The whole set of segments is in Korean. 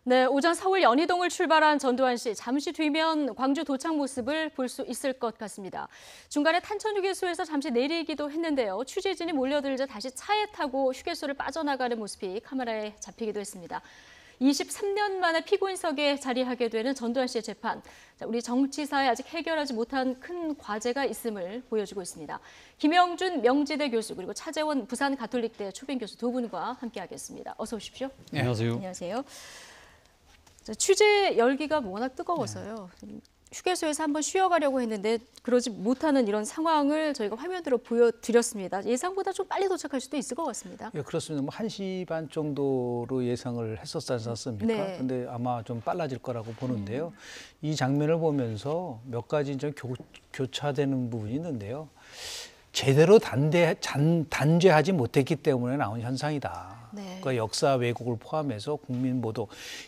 네, 오전 서울 연희동을 출발한 전두환 씨, 잠시 뒤면 광주 도착 모습을 볼 수 있을 것 같습니다. 중간에 탄천휴게소에서 잠시 내리기도 했는데요. 취재진이 몰려들자 다시 차에 타고 휴게소를 빠져나가는 모습이 카메라에 잡히기도 했습니다. 23년 만에 피고인석에 자리하게 되는 전두환 씨의 재판. 우리 정치사에 아직 해결하지 못한 큰 과제가 있음을 보여주고 있습니다. 김영준 명지대 교수 그리고 차재원 부산가톨릭대 초빙 교수 두 분과 함께하겠습니다. 어서 오십시오. 네, 안녕하세요. 안녕하세요. 취재 열기가 워낙 뜨거워서요. 휴게소에서 한번 쉬어가려고 했는데 그러지 못하는 이런 상황을 저희가 화면으로 보여드렸습니다. 예상보다 좀 빨리 도착할 수도 있을 것 같습니다. 예, 그렇습니다. 뭐 1시 반 정도로 예상을 했었지 않습니까? 네. 근데 아마 좀 빨라질 거라고 보는데요. 이 장면을 보면서 몇 가지 좀 교차되는 부분이 있는데요. 제대로 단죄하지 못했기 때문에 나온 현상이다. 네. 그러니까 역사 왜곡을 포함해서 국민 모두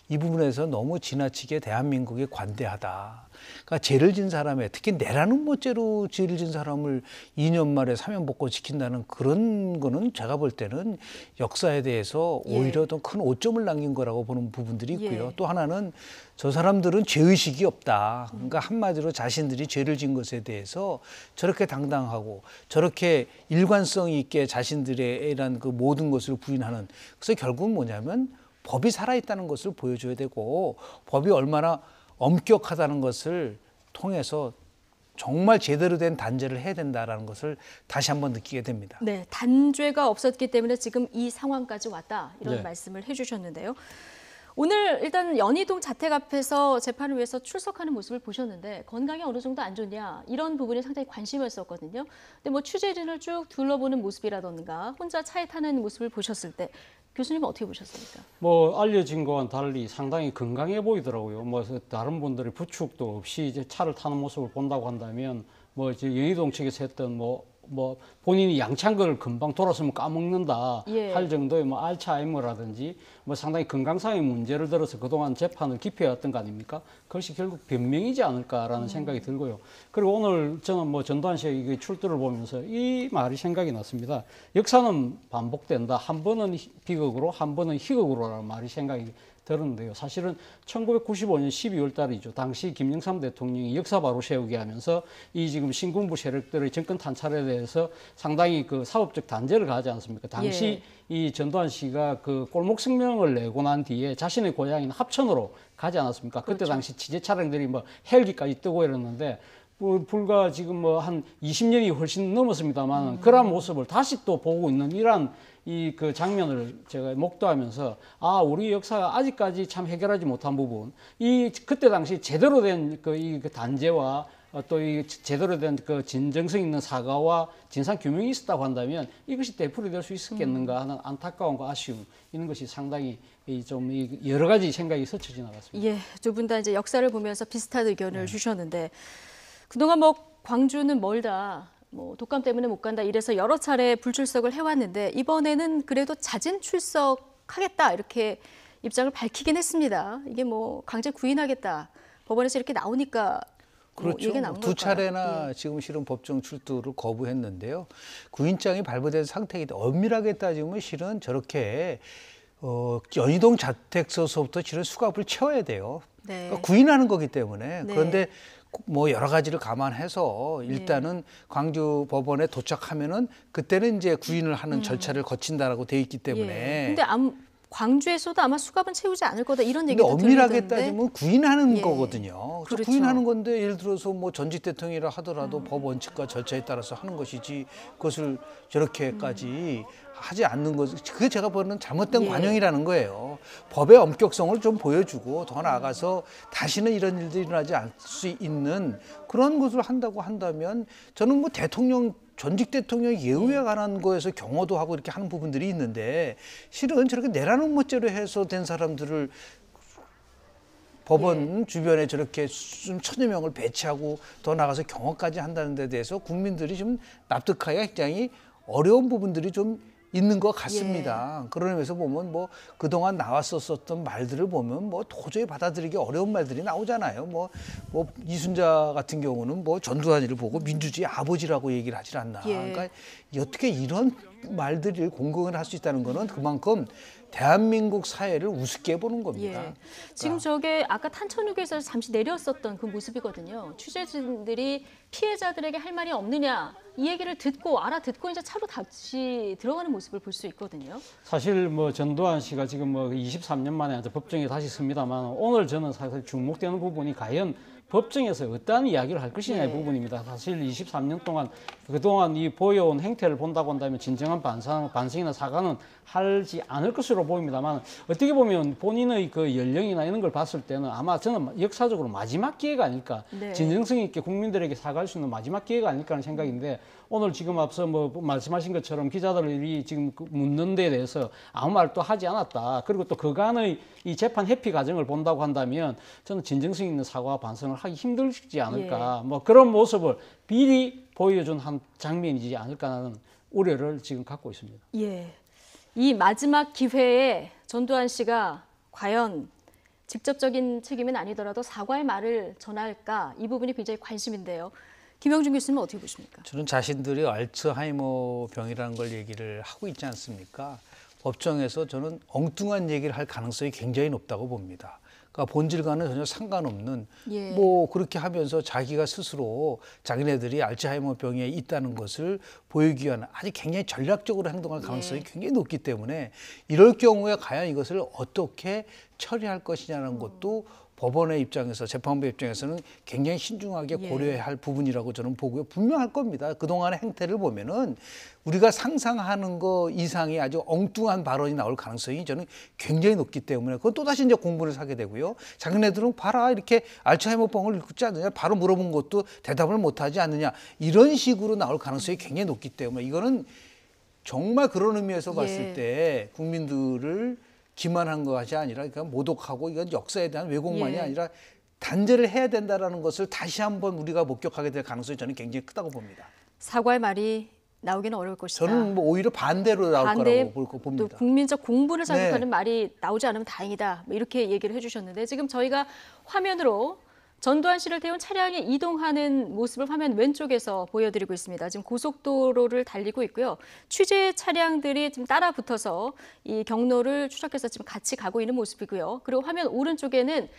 이 부분에서 너무 지나치게 대한민국에 관대하다. 그러니까 죄를 진 사람에 특히 내라는 모죄로 죄를 진 사람을 2년 만에 사면복권 시킨다는 그런 거는 제가 볼 때는 역사에 대해서 오히려 더 큰 오점을 남긴 거라고 보는 부분들이 있고요. 또 하나는 저 사람들은 죄의식이 없다. 그러니까 한마디로 자신들이 죄를 진 것에 대해서 저렇게 당당하고 저렇게 일관성 있게 자신들의 이런 그 모든 것을 부인하는. 그래서 결국은 뭐냐면 법이 살아있다는 것을 보여줘야 되고 법이 얼마나 엄격하다는 것을 통해서 정말 제대로 된 단죄를 해야 된다는 것을 다시 한번 느끼게 됩니다. 네, 단죄가 없었기 때문에 지금 이 상황까지 왔다 이런 네. 말씀을 해주셨는데요. 오늘 일단 연희동 자택 앞에서 재판을 위해서 출석하는 모습을 보셨는데 건강이 어느 정도 안 좋냐 이런 부분이 상당히 관심이었었거든요. 근데 뭐 취재진을 쭉 둘러보는 모습이라던가 혼자 차에 타는 모습을 보셨을 때 교수님은 어떻게 보셨습니까? 뭐 알려진 거와는 달리 상당히 건강해 보이더라고요. 뭐 다른 분들이 부축도 없이 이제 차를 타는 모습을 본다고 한다면 뭐 이제 연희동 측에서 했던 뭐 본인이 양치한 걸 금방 돌아서면 까먹는다 할 정도의 뭐 알츠하이머라든지 뭐 상당히 건강상의 문제를 들어서 그동안 재판을 기피해왔던 거 아닙니까? 그것이 결국 변명이지 않을까라는 생각이 들고요. 그리고 오늘 저는 뭐 전두환 씨의 출두를 보면서 이 말이 생각이 났습니다. 역사는 반복된다. 한 번은 비극으로 한 번은 희극으로라는 말이 생각이 들었는데요. 사실은 1995년 12월 달이죠. 당시 김영삼 대통령이 역사 바로 세우기 하면서 이 지금 신군부 세력들의 정권 탄찰에 대해서 상당히 그 사업적 단죄를 가하지 않습니까? 당시 이 전두환 씨가 그 골목 성명을 내고 난 뒤에 자신의 고향인 합천으로 가지 않았습니까? 그때 당시 취재 차량들이 뭐 헬기까지 뜨고 이랬는데 불과 지금 뭐 한 20년이 훨씬 넘었습니다만 그런 모습을 다시 또 보고 있는 이러한 이 그 장면을 제가 목도하면서 아 우리 역사가 아직까지 참 해결하지 못한 부분 이 그때 당시 제대로 된 그 단죄와 또 이 제대로 된 그 진정성 있는 사과와 진상 규명이 있었다고 한다면 이것이 되풀이될 수 있었겠는가 하는 안타까움과 아쉬움 이런 것이 상당히 좀 여러 가지 생각이 스쳐 지나갔습니다. 예, 두 분 다 이제 역사를 보면서 비슷한 의견을 주셨는데 그동안 뭐 광주는 멀다. 뭐 독감 때문에 못 간다 이래서 여러 차례 불출석을 해왔는데 이번에는 그래도 자진 출석하겠다 이렇게 입장을 밝히긴 했습니다. 이게 뭐 강제 구인하겠다 법원에서 이렇게 나오니까 그렇죠. 얘기가 나온 두 걸까요? 차례나 지금 실은 법정 출두를 거부했는데요. 구인장이 발부된 상태이기 때문에 엄밀하게 따지면 실은 저렇게 연희동 자택서서부터 실은 수갑을 채워야 돼요. 그러니까 구인하는 거기 때문에 그런데 뭐 여러 가지를 감안해서 일단은 광주 법원에 도착하면은 그때는 이제 구인을 하는 절차를 거친다라고 돼 있기 때문에. 근데 광주에서도 아마 수갑은 채우지 않을 거다 이런 얘기도 근데 엄밀하게 들리던데. 따지면 구인하는 거거든요. 그렇죠. 구인하는 건데 예를 들어서 뭐 전직 대통령이라 하더라도 법 원칙과 절차에 따라서 하는 것이지 그것을 저렇게까지 하지 않는 것, 그게 제가 보는 잘못된 관용이라는 거예요. 법의 엄격성을 좀 보여주고 더 나아가서 다시는 이런 일들이 일어나지 않을 수 있는 그런 것을 한다고 한다면 저는 뭐 전직 대통령 예우에 관한 거에서 경호도 하고 이렇게 하는 부분들이 있는데 실은 저렇게 내라는 모죄로 해서 된 사람들을 법원 주변에 저렇게 좀 1000여 명을 배치하고 더 나가서 경호까지 한다는 데 대해서 국민들이 좀 납득하기가 굉장히 어려운 부분들이 좀 있는 것 같습니다. 그런 의미에서 보면 뭐 그동안 나왔었던 말들을 보면 뭐 도저히 받아들이기 어려운 말들이 나오잖아요. 뭐 이순자 같은 경우는 뭐 전두환이를 보고 민주주의 아버지라고 얘기를 하질 않나. 그러니까 어떻게 이런 말들을 공공을 할 수 있다는 거는 그만큼 대한민국 사회를 우습게 보는 겁니다. 예. 지금 저게 아까 탄천육에서 잠시 내렸었던 그 모습이거든요. 취재진들이 피해자들에게 할 말이 없느냐 이 얘기를 듣고 알아듣고 이제 차로 다시 들어가는 모습을 볼 수 있거든요. 사실 뭐 전두환 씨가 지금 뭐 23년 만에 이제 법정에 다시 섭니다만 오늘 저는 사실 주목되는 부분이 과연 법정에서 어떠한 이야기를 할 것이냐의 네. 부분입니다. 사실 23년 동안 그동안 이 보여온 행태를 본다고 한다면 진정한 반성이나 사과는 하지 않을 것으로 보입니다만 어떻게 보면 본인의 그 연령이나 이런 걸 봤을 때는 아마 저는 역사적으로 마지막 기회가 아닐까 네. 진정성 있게 국민들에게 사과할 수 있는 마지막 기회가 아닐까 하는 생각인데 오늘 지금 앞서 뭐 말씀하신 것처럼 기자들이 지금 묻는 데에 대해서 아무 말도 하지 않았다. 그리고 또 그간의 이 재판 회피 과정을 본다고 한다면 저는 진정성 있는 사과와 반성을 하기 힘들지 않을까. 뭐 그런 모습을 미리 보여준 한 장면이지 않을까 하는 우려를 지금 갖고 있습니다. 예. 이 마지막 기회에 전두환 씨가 과연 직접적인 책임은 아니더라도 사과의 말을 전할까 이 부분이 굉장히 관심인데요. 김영준 교수님은 어떻게 보십니까? 저는 자신들이 알츠하이머 병이라는 걸 얘기를 하고 있지 않습니까? 법정에서 저는 엉뚱한 얘기를 할 가능성이 굉장히 높다고 봅니다. 그러니까 본질과는 전혀 상관없는 예. 뭐 그렇게 하면서 자기가 스스로 자기네들이 알츠하이머 병에 있다는 것을 보이기 위한 아주 굉장히 전략적으로 행동할 가능성이 굉장히 높기 때문에 이럴 경우에 과연 이것을 어떻게 처리할 것이냐는 것도 법원의 입장에서 재판부 입장에서는 굉장히 신중하게 고려해야 할 부분이라고 저는 보고요. 분명할 겁니다. 그동안의 행태를 보면은 우리가 상상하는 거 이상의 아주 엉뚱한 발언이 나올 가능성이 저는 굉장히 높기 때문에 그건 또다시 이제 공분을 사게 되고요. 자기네들은 봐라 이렇게 알츠하이머병을 일으키지 않느냐 바로 물어본 것도 대답을 못하지 않느냐 이런 식으로 나올 가능성이 굉장히 높기 때문에 이거는 정말 그런 의미에서 봤을 때 국민들을 기만한 것이 아니라 그러니까 모독하고 이건 역사에 대한 왜곡만이 아니라 단죄를 해야 된다라는 것을 다시 한번 우리가 목격하게 될 가능성이 저는 굉장히 크다고 봅니다. 사과의 말이 나오기는 어려울 것이다. 저는 뭐 오히려 반대로 나올 거라고 봅니다. 또 국민적 공분을 자극하는 말이 나오지 않으면 다행이다. 뭐 이렇게 얘기를 해주셨는데 지금 저희가 화면으로 전두환 씨를 태운 차량이 이동하는 모습을 화면 왼쪽에서 보여드리고 있습니다. 지금 고속도로를 달리고 있고요. 취재 차량들이 지금 따라 붙어서 이 경로를 추적해서 지금 같이 가고 있는 모습이고요. 그리고 화면 오른쪽에는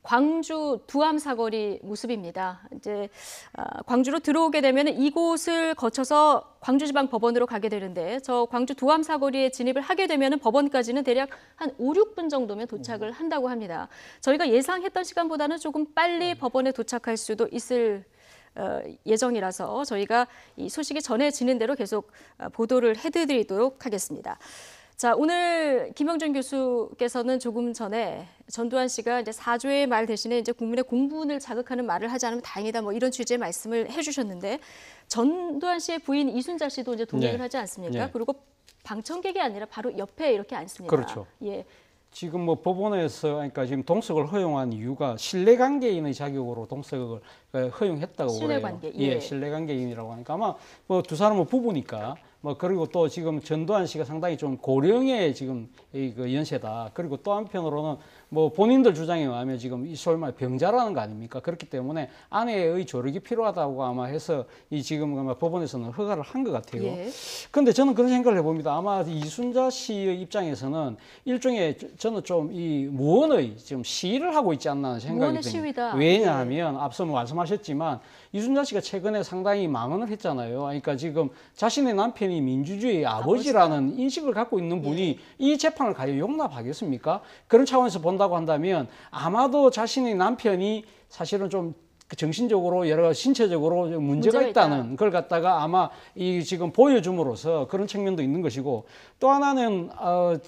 광주 두암 사거리 모습입니다. 이제 광주로 들어오게 되면 이곳을 거쳐서 광주지방법원으로 가게 되는데 저 광주 두암 사거리에 진입을 하게 되면 법원까지는 대략 한 5, 6분 정도면 도착을 한다고 합니다. 저희가 예상했던 시간보다는 조금 빨리 법원에 도착할 수도 있을 예정이라서 저희가 이 소식이 전해지는 대로 계속 보도를 해드리도록 하겠습니다. 자, 오늘 김영준 교수께서는 조금 전에 전두환 씨가 이제 사죄의 말 대신에 이제 국민의 공분을 자극하는 말을 하지 않으면 다행이다 뭐 이런 취지의 말씀을 해주셨는데 전두환 씨의 부인 이순자 씨도 이제 동행을 하지 않습니까? 그리고 방청객이 아니라 바로 옆에 이렇게 앉습니다. 그렇죠. 예. 지금 뭐 법원에서 그러니까 지금 동석을 허용한 이유가 신뢰관계인의 자격으로 동석을 허용했다고 신뢰관계, 그래요. 예, 신뢰관계인이라고 하니까 아마 뭐 두 사람은 부부니까 뭐 그리고 또 지금 전두환 씨가 상당히 좀 고령의 지금 그 연세다. 그리고 또 한편으로는 뭐 본인들 주장에 의하면 지금 이 소위 말 병자라는 거 아닙니까? 그렇기 때문에 아내의 조력이 필요하다고 아마 해서 이 지금 아마 법원에서는 허가를 한 것 같아요. 그런데 저는 그런 생각을 해봅니다. 아마 이순자 씨의 입장에서는 일종의 저는 좀 이 무언의 지금 시위를 하고 있지 않나 하는 생각이 듭니다. 왜냐하면 앞서 말씀하셨지만 이순자 씨가 최근에 상당히 망언을 했잖아요. 그러니까 지금 자신의 남편이 민주주의의 아버지라는 인식을 갖고 있는 분이 이 재판을 과연 용납하겠습니까? 그런 차원에서 본다고 한다면 아마도 자신의 남편이 사실은 좀 정신적으로 여러 가지 신체적으로 문제가 있다는 걸 갖다가 아마 이 지금 보여줌으로써 그런 측면도 있는 것이고 또 하나는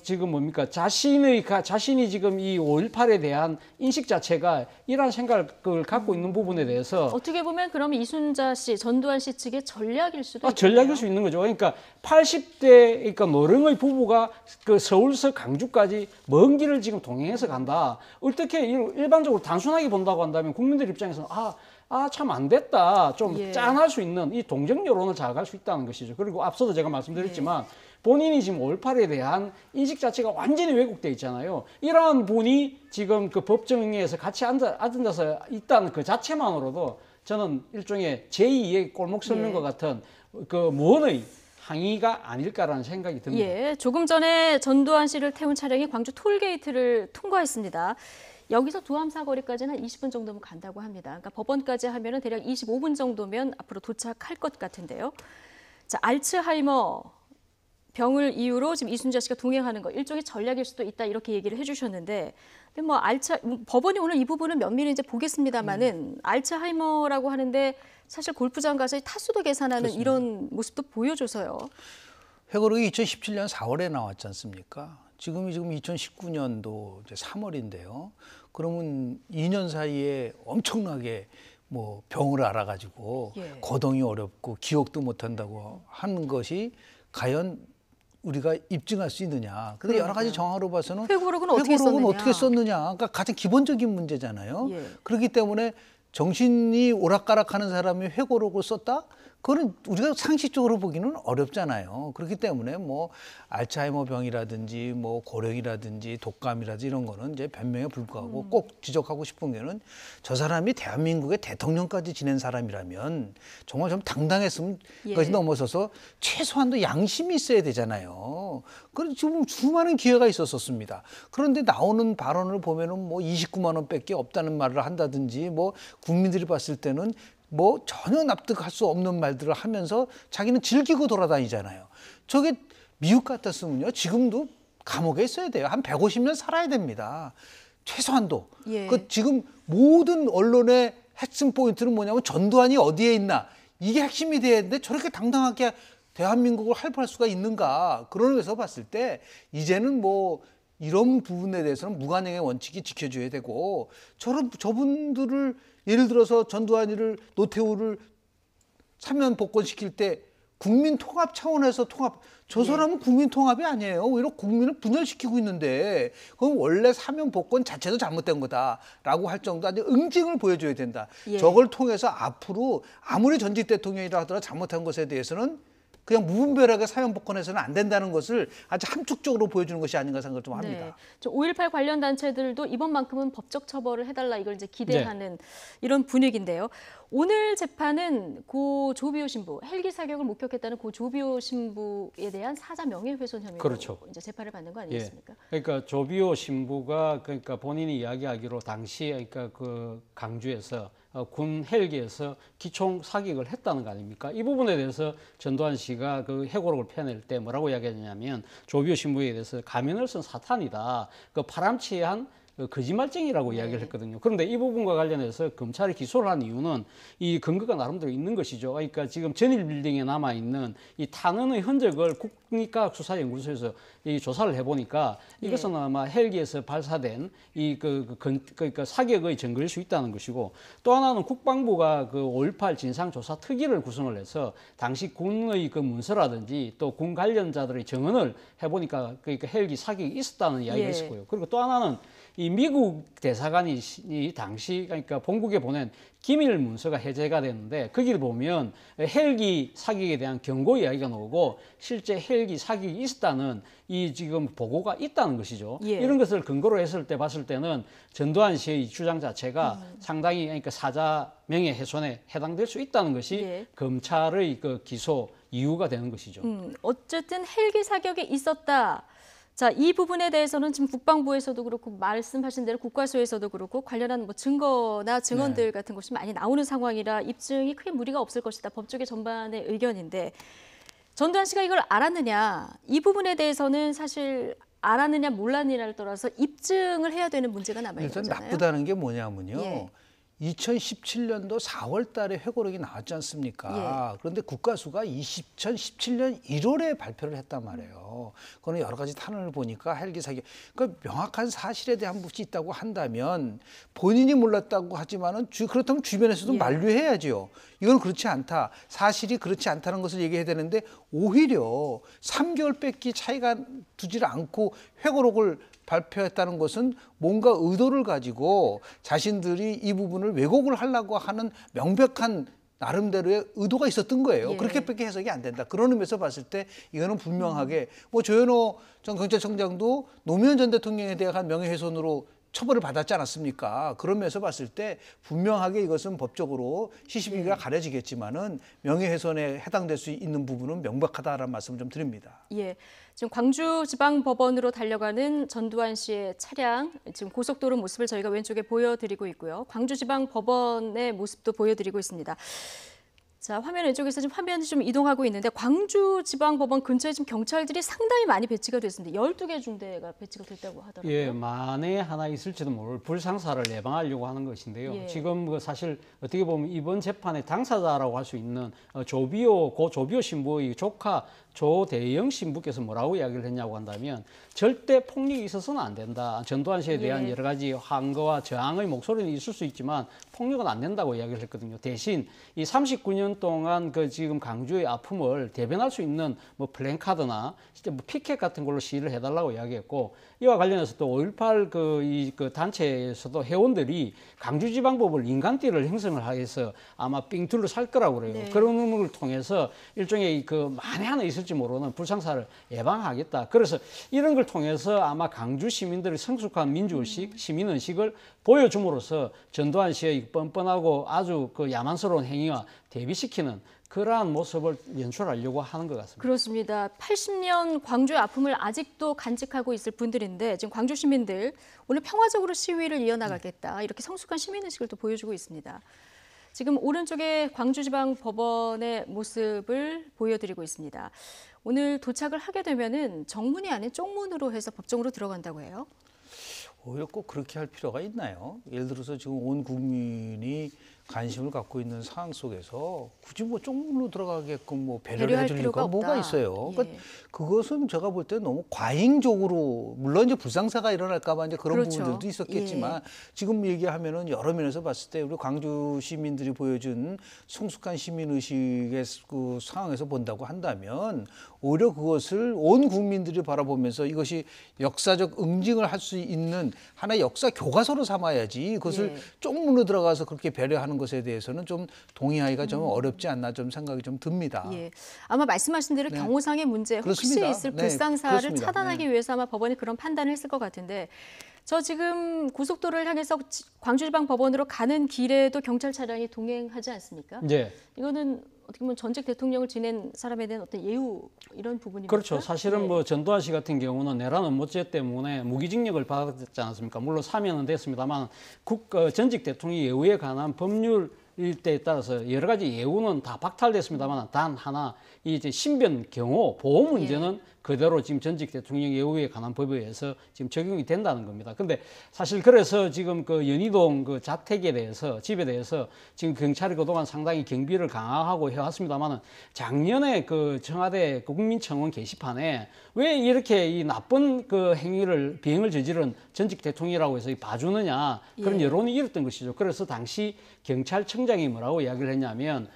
지금 뭡니까 자신이 지금 이 5.18에 대한 인식 자체가 이러한 생각을 갖고 있는 부분에 대해서 어떻게 보면 그럼 이순자 씨, 전두환 씨 측의 전략일 수도 있겠네요. 전략일 수 있는 거죠. 그러니까 80대 그러니까 노령의 부부가 그 서울서 강주까지 먼 길을 지금 동행해서 간다. 어떻게 일반적으로 단순하게 본다고 한다면 국민들 입장에서는 참 안 됐다. 좀 짠할 수 있는 이 동정 여론을 자극할 수 있다는 것이죠. 그리고 앞서도 제가 말씀드렸지만 본인이 지금 5.18에 대한 인식 자체가 완전히 왜곡돼 있잖아요. 이러한 분이 지금 그 법정에서 같이 앉아서 있다는 그 자체만으로도 저는 일종의 제2의 골목 설명과 같은 그 무언의 항의가 아닐까라는 생각이 듭니다. 예, 조금 전에 전두환 씨를 태운 차량이 광주 톨게이트를 통과했습니다. 여기서 두암 사거리까지는 한 20분 정도면 간다고 합니다. 그러니까 법원까지 하면은 대략 25분 정도면 앞으로 도착할 것 같은데요. 자, 알츠하이머 병을 이유로 지금 이순자 씨가 동행하는 거 일종의 전략일 수도 있다 이렇게 얘기를 해주셨는데, 근데 뭐 법원이 오늘 이 부분은 면밀히 이제 보겠습니다만은 알츠하이머라고 하는데 사실 골프장 가서 타수도 계산하는 그렇습니다. 이런 모습도 보여줘서요. 회고록이 2017년 4월에 나왔지 않습니까? 지금 2019년도 이제 3월인데요. 그러면 2년 사이에 엄청나게 뭐 병을 알아가지고 예. 거동이 어렵고 기억도 못한다고 하는 것이 과연 우리가 입증할 수 있느냐. 근데 여러 가지 정황으로 봐서는 회고록은 어떻게 썼느냐. 어떻게 썼느냐. 그러니까 가장 기본적인 문제잖아요. 예. 그렇기 때문에 정신이 오락가락하는 사람이 회고록을 썼다? 그거는 우리가 상식적으로 보기는 어렵잖아요. 그렇기 때문에 뭐 알츠하이머 병이라든지 뭐 고령이라든지 독감이라든지 이런 거는 이제 변명에 불과하고 꼭 지적하고 싶은 게는 저 사람이 대한민국의 대통령까지 지낸 사람이라면 정말 좀 당당했으면 예. 그것이 넘어서서 최소한도 양심이 있어야 되잖아요. 그런 지금 수많은 기회가 있었습니다. 그런데 나오는 발언을 보면은 뭐 29만 원밖에 없다는 말을 한다든지 뭐 국민들이 봤을 때는 뭐 전혀 납득할 수 없는 말들을 하면서 자기는 즐기고 돌아다니잖아요. 저게 미국 같았으면요. 지금도 감옥에 있어야 돼요. 한 150년 살아야 됩니다. 최소한도. 예. 그 지금 모든 언론의 핵심 포인트는 뭐냐면 전두환이 어디에 있나. 이게 핵심이 돼야 되는데 저렇게 당당하게 대한민국을 할애할 수가 있는가. 그런 의미에서 봤을 때 이제는 뭐 이런 부분에 대해서는 무관행의 원칙이 지켜져야 되고 저분들을 예를 들어서 전두환이를 노태우를 사면 복권시킬 때 국민 통합 차원에서 저 사람은 국민 통합이 아니에요. 오히려 국민을 분열시키고 있는데 그럼 원래 사면 복권 자체도 잘못된 거다라고 할 정도 아니 응징을 보여줘야 된다. 예. 저걸 통해서 앞으로 아무리 전직 대통령이라 하더라도 잘못한 것에 대해서는 그냥 무분별하게 사면 복권해서는 안 된다는 것을 아주 함축적으로 보여주는 것이 아닌가 생각을 좀 합니다. 네. 5.18 관련 단체들도 이번만큼은 법적 처벌을 해달라 이걸 이제 기대하는 이런 분위기인데요. 오늘 재판은 고 조비오 신부, 헬기 사격을 목격했다는 고 조비오 신부에 대한 사자 명예훼손 혐의로 그렇죠. 이제 재판을 받는 거 아니겠습니까? 그러니까 조비오 신부가 그러니까 본인이 이야기하기로 당시 그러니까 그 강주에서 군 헬기에서 기총 사격을 했다는 거 아닙니까? 이 부분에 대해서 전두환 씨가 그 회고록을 펴낼 때 뭐라고 이야기했냐면 조비오 신부에 대해서 가면을 쓴 사탄이다. 그 파람치한 거짓말쟁이라고 이야기를 했거든요. 그런데 이 부분과 관련해서 검찰이 기소를 한 이유는 이 근거가 나름대로 있는 것이죠. 그러니까 지금 전일 빌딩에 남아 있는 이 탄원의 흔적을 국립과학수사연구소에서 이 조사를 해보니까 이것은 아마 헬기에서 발사된 이 그러니까 사격의 증거일 수 있다는 것이고, 또 하나는 국방부가 그 5.18 진상조사 특위를 구성을 해서 당시 군의 그 문서라든지 또 군 관련자들의 증언을 해보니까 그러니까 헬기 사격이 있었다는 이야기가 있었고요. 그리고 또 하나는 이 미국 대사관이 이 당시 그러니까 본국에 보낸 기밀 문서가 해제가 됐는데 거기를 보면 헬기 사격에 대한 경고 이야기가 나오고 실제 헬기 사격이 있었다는 이 지금 보고가 있다는 것이죠. 예. 이런 것을 근거로 했을 때 봤을 때는 전두환 씨의 주장 자체가 상당히 그러니까 사자 명예훼손에 해당될 수 있다는 것이 검찰의 그 기소 이유가 되는 것이죠. 어쨌든 헬기 사격이 있었다. 자, 이 부분에 대해서는 지금 국방부에서도 그렇고 말씀하신 대로 국과수에서도 그렇고 관련한 뭐 증거나 증언들 같은 것이 많이 나오는 상황이라 입증이 크게 무리가 없을 것이다. 법조계 전반의 의견인데 전두환 씨가 이걸 알았느냐, 이 부분에 대해서는 사실 알았느냐 몰랐느냐를 떠나서 입증을 해야 되는 문제가 남아있는 일단 거잖아요. 나쁘다는 게 뭐냐면요. 예. 2017년도 4월 달에 회고록이 나왔지 않습니까? 그런데 국가수가 2017년 1월에 발표를 했단 말이에요. 그거는 여러 가지 탄원을 보니까 헬기 사격, 그러니까 명확한 사실에 대한 묻이 있다고 한다면 본인이 몰랐다고 하지만은 그렇다면 주변에서도 만류해야죠. 이건 그렇지 않다. 사실이 그렇지 않다는 것을 얘기해야 되는데 오히려 3개월밖에 차이가 두질 않고 회고록을 발표했다는 것은 뭔가 의도를 가지고 자신들이 이 부분을 왜곡을 하려고 하는 명백한 나름대로의 의도가 있었던 거예요. 그렇게밖에 해석이 안 된다. 그런 의미에서 봤을 때 이거는 분명하게 뭐 조현호 전 경찰청장도 노무현 전 대통령에 대한 명예훼손으로 처벌을 받았지 않았습니까? 그런 면에서 봤을 때 분명하게 이것은 법적으로 시시비가 가려지겠지만은 명예훼손에 해당될 수 있는 부분은 명백하다라는 말씀을 좀 드립니다. 예, 지금 광주지방법원으로 달려가는 전두환 씨의 차량, 지금 고속도로 모습을 저희가 왼쪽에 보여드리고 있고요. 광주지방법원의 모습도 보여드리고 있습니다. 자, 화면 왼쪽에서 지금 화면이 좀 이동하고 있는데 광주지방법원 근처에 지금 경찰들이 상당히 많이 배치가 됐습니다. 12개 중대가 배치가 됐다고 하더라고요. 예, 만에 하나 있을지도 모를 불상사를 예방하려고 하는 것인데요. 예. 지금 그 사실 어떻게 보면 이번 재판의 당사자라고 할 수 있는 고 조비오 신부의 조카 조대영 신부께서 뭐라고 이야기를 했냐고 한다면 절대 폭력이 있어서는 안 된다. 전두환 씨에 대한 예. 여러 가지 항거와 저항의 목소리는 있을 수 있지만 폭력은 안 된다고 이야기를 했거든요. 대신 이 39년 동안 그 지금 강주의 아픔을 대변할 수 있는 뭐 플랜카드나 진짜 뭐 피켓 같은 걸로 시위를 해달라고 이야기했고, 이와 관련해서 또 5.18 그 단체에서도 회원들이 강주지방법을 인간띠를 형성을 해서 아마 삥둘러 살 거라고 그래요. 네. 그런 걸 통해서 일종의 그 만에 하나 있을지 모르는 불상사를 예방하겠다. 그래서 이런 걸 통해서 아마 강주 시민들의 성숙한 민주의식, 시민의식을 보여줌으로써 전두환 씨의 뻔뻔하고 아주 그 야만스러운 행위와 대비시키는 그러한 모습을 연출하려고 하는 것 같습니다. 그렇습니다. 80년 광주의 아픔을 아직도 간직하고 있을 분들인데 지금 광주 시민들 오늘 평화적으로 시위를 이어나가겠다. 이렇게 성숙한 시민의식을 또 보여주고 있습니다. 지금 오른쪽에 광주지방법원의 모습을 보여드리고 있습니다. 오늘 도착을 하게 되면은 정문이 아닌 쪽문으로 해서 법정으로 들어간다고 해요. 오히려 꼭 그렇게 할 필요가 있나요? 예를 들어서 지금 온 국민이 관심을 갖고 있는 상황 속에서 굳이 뭐 쪽문으로 들어가게끔 뭐 배려를 배려할 해줄 필요가 이유가 뭐가 없다. 있어요? 예. 그러니까 그것은 제가 볼 때 너무 과잉적으로, 물론 이제 불상사가 일어날까봐 이제 그런 그렇죠. 부분들도 있었겠지만 지금 얘기하면은 여러 면에서 봤을 때 우리 광주 시민들이 보여준 성숙한 시민의식의 그 상황에서 본다고 한다면 오히려 그것을 온 국민들이 바라보면서 이것이 역사적 응징을 할 수 있는 하나의 역사 교과서로 삼아야지 그것을 예. 쪽문으로 들어가서 그렇게 배려하는 것에 대해서는 좀 동의하기가 좀 어렵지 않나 좀 생각이 좀 듭니다. 예, 아마 말씀하신 대로 네. 경호상의 문제, 혹시 그렇습니다. 있을 네, 불상사를 그렇습니다. 차단하기 네. 위해서 아마 법원이 그런 판단을 했을 것 같은데 저 지금 고속도로를 향해서 광주지방법원으로 가는 길에도 경찰 차량이 동행하지 않습니까? 네. 이거는 어떻게 보면 전직 대통령을 지낸 사람에 대한 어떤 예우 이런 부분입니까? 그렇죠. 사실은 네. 뭐 전두환 씨 같은 경우는 내란 업무죄 때문에 무기징역을 받았지 않습니까? 물론 사면은 됐습니다만 전직 대통령 예우에 관한 법률 일때에 따라서 여러 가지 예우는 다 박탈됐습니다만 단 하나 이 이제 신변 경호 보호 문제는 그대로 지금 전직 대통령 예우에 관한 법에 의해서 지금 적용이 된다는 겁니다. 근데 사실 그래서 지금 그 연희동 그 자택에 대해서 집에 대해서 지금 경찰이 그동안 상당히 경비를 강화하고 해왔습니다만은 작년에 그 청와대 국민청원 게시판에 왜 이렇게 이 나쁜 그 행위를 비행을 저지른 전직 대통령이라고 해서 봐주느냐 그런 여론이 일었던 것이죠. 그래서 당시 경찰청장이 뭐라고 이야기를 했냐면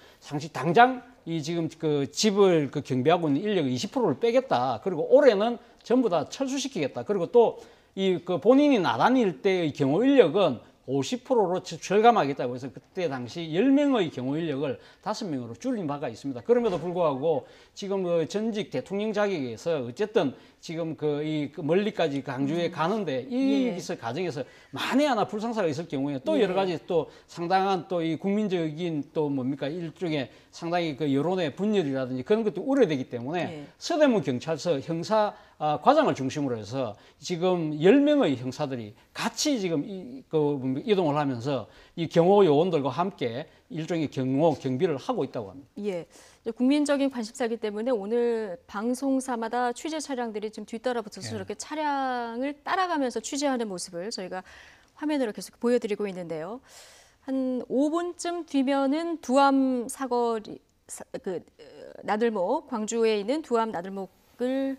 당장 이 지금 그 집을 그 경비하고 있는 인력 20%를 빼겠다. 그리고 올해는 전부 다 철수시키겠다. 그리고 또 이 그 본인이 나다닐 때의 경호 인력은 50%로 절감하겠다고 해서 그때 당시 10명의 경호 인력을 5명으로 줄인 바가 있습니다. 그럼에도 불구하고 지금 그 전직 대통령 자격에서 어쨌든 지금 그 멀리까지 강주에 가는데 이 과정에서 만에 하나 불상사가 있을 경우에 또 여러 가지 또 상당한 또 이 국민적인 또 뭡니까 일종의 상당히 그 여론의 분열이라든지 그런 것도 우려되기 때문에 서대문 경찰서 형사 과장을 중심으로 해서 지금 10명의 형사들이 같이 지금 이동을 하면서 이 경호 요원들과 함께 일종의 경비를 하고 있다고 합니다. 예. 국민적인 관심사이기 때문에 오늘 방송사마다 취재 차량들이 지금 뒤따라 붙어서 저렇게 차량을 따라가면서 취재하는 모습을 저희가 화면으로 계속 보여드리고 있는데요. 한 5분쯤 뒤면은 두암 사거리, 나들목, 광주에 있는 두암 나들목을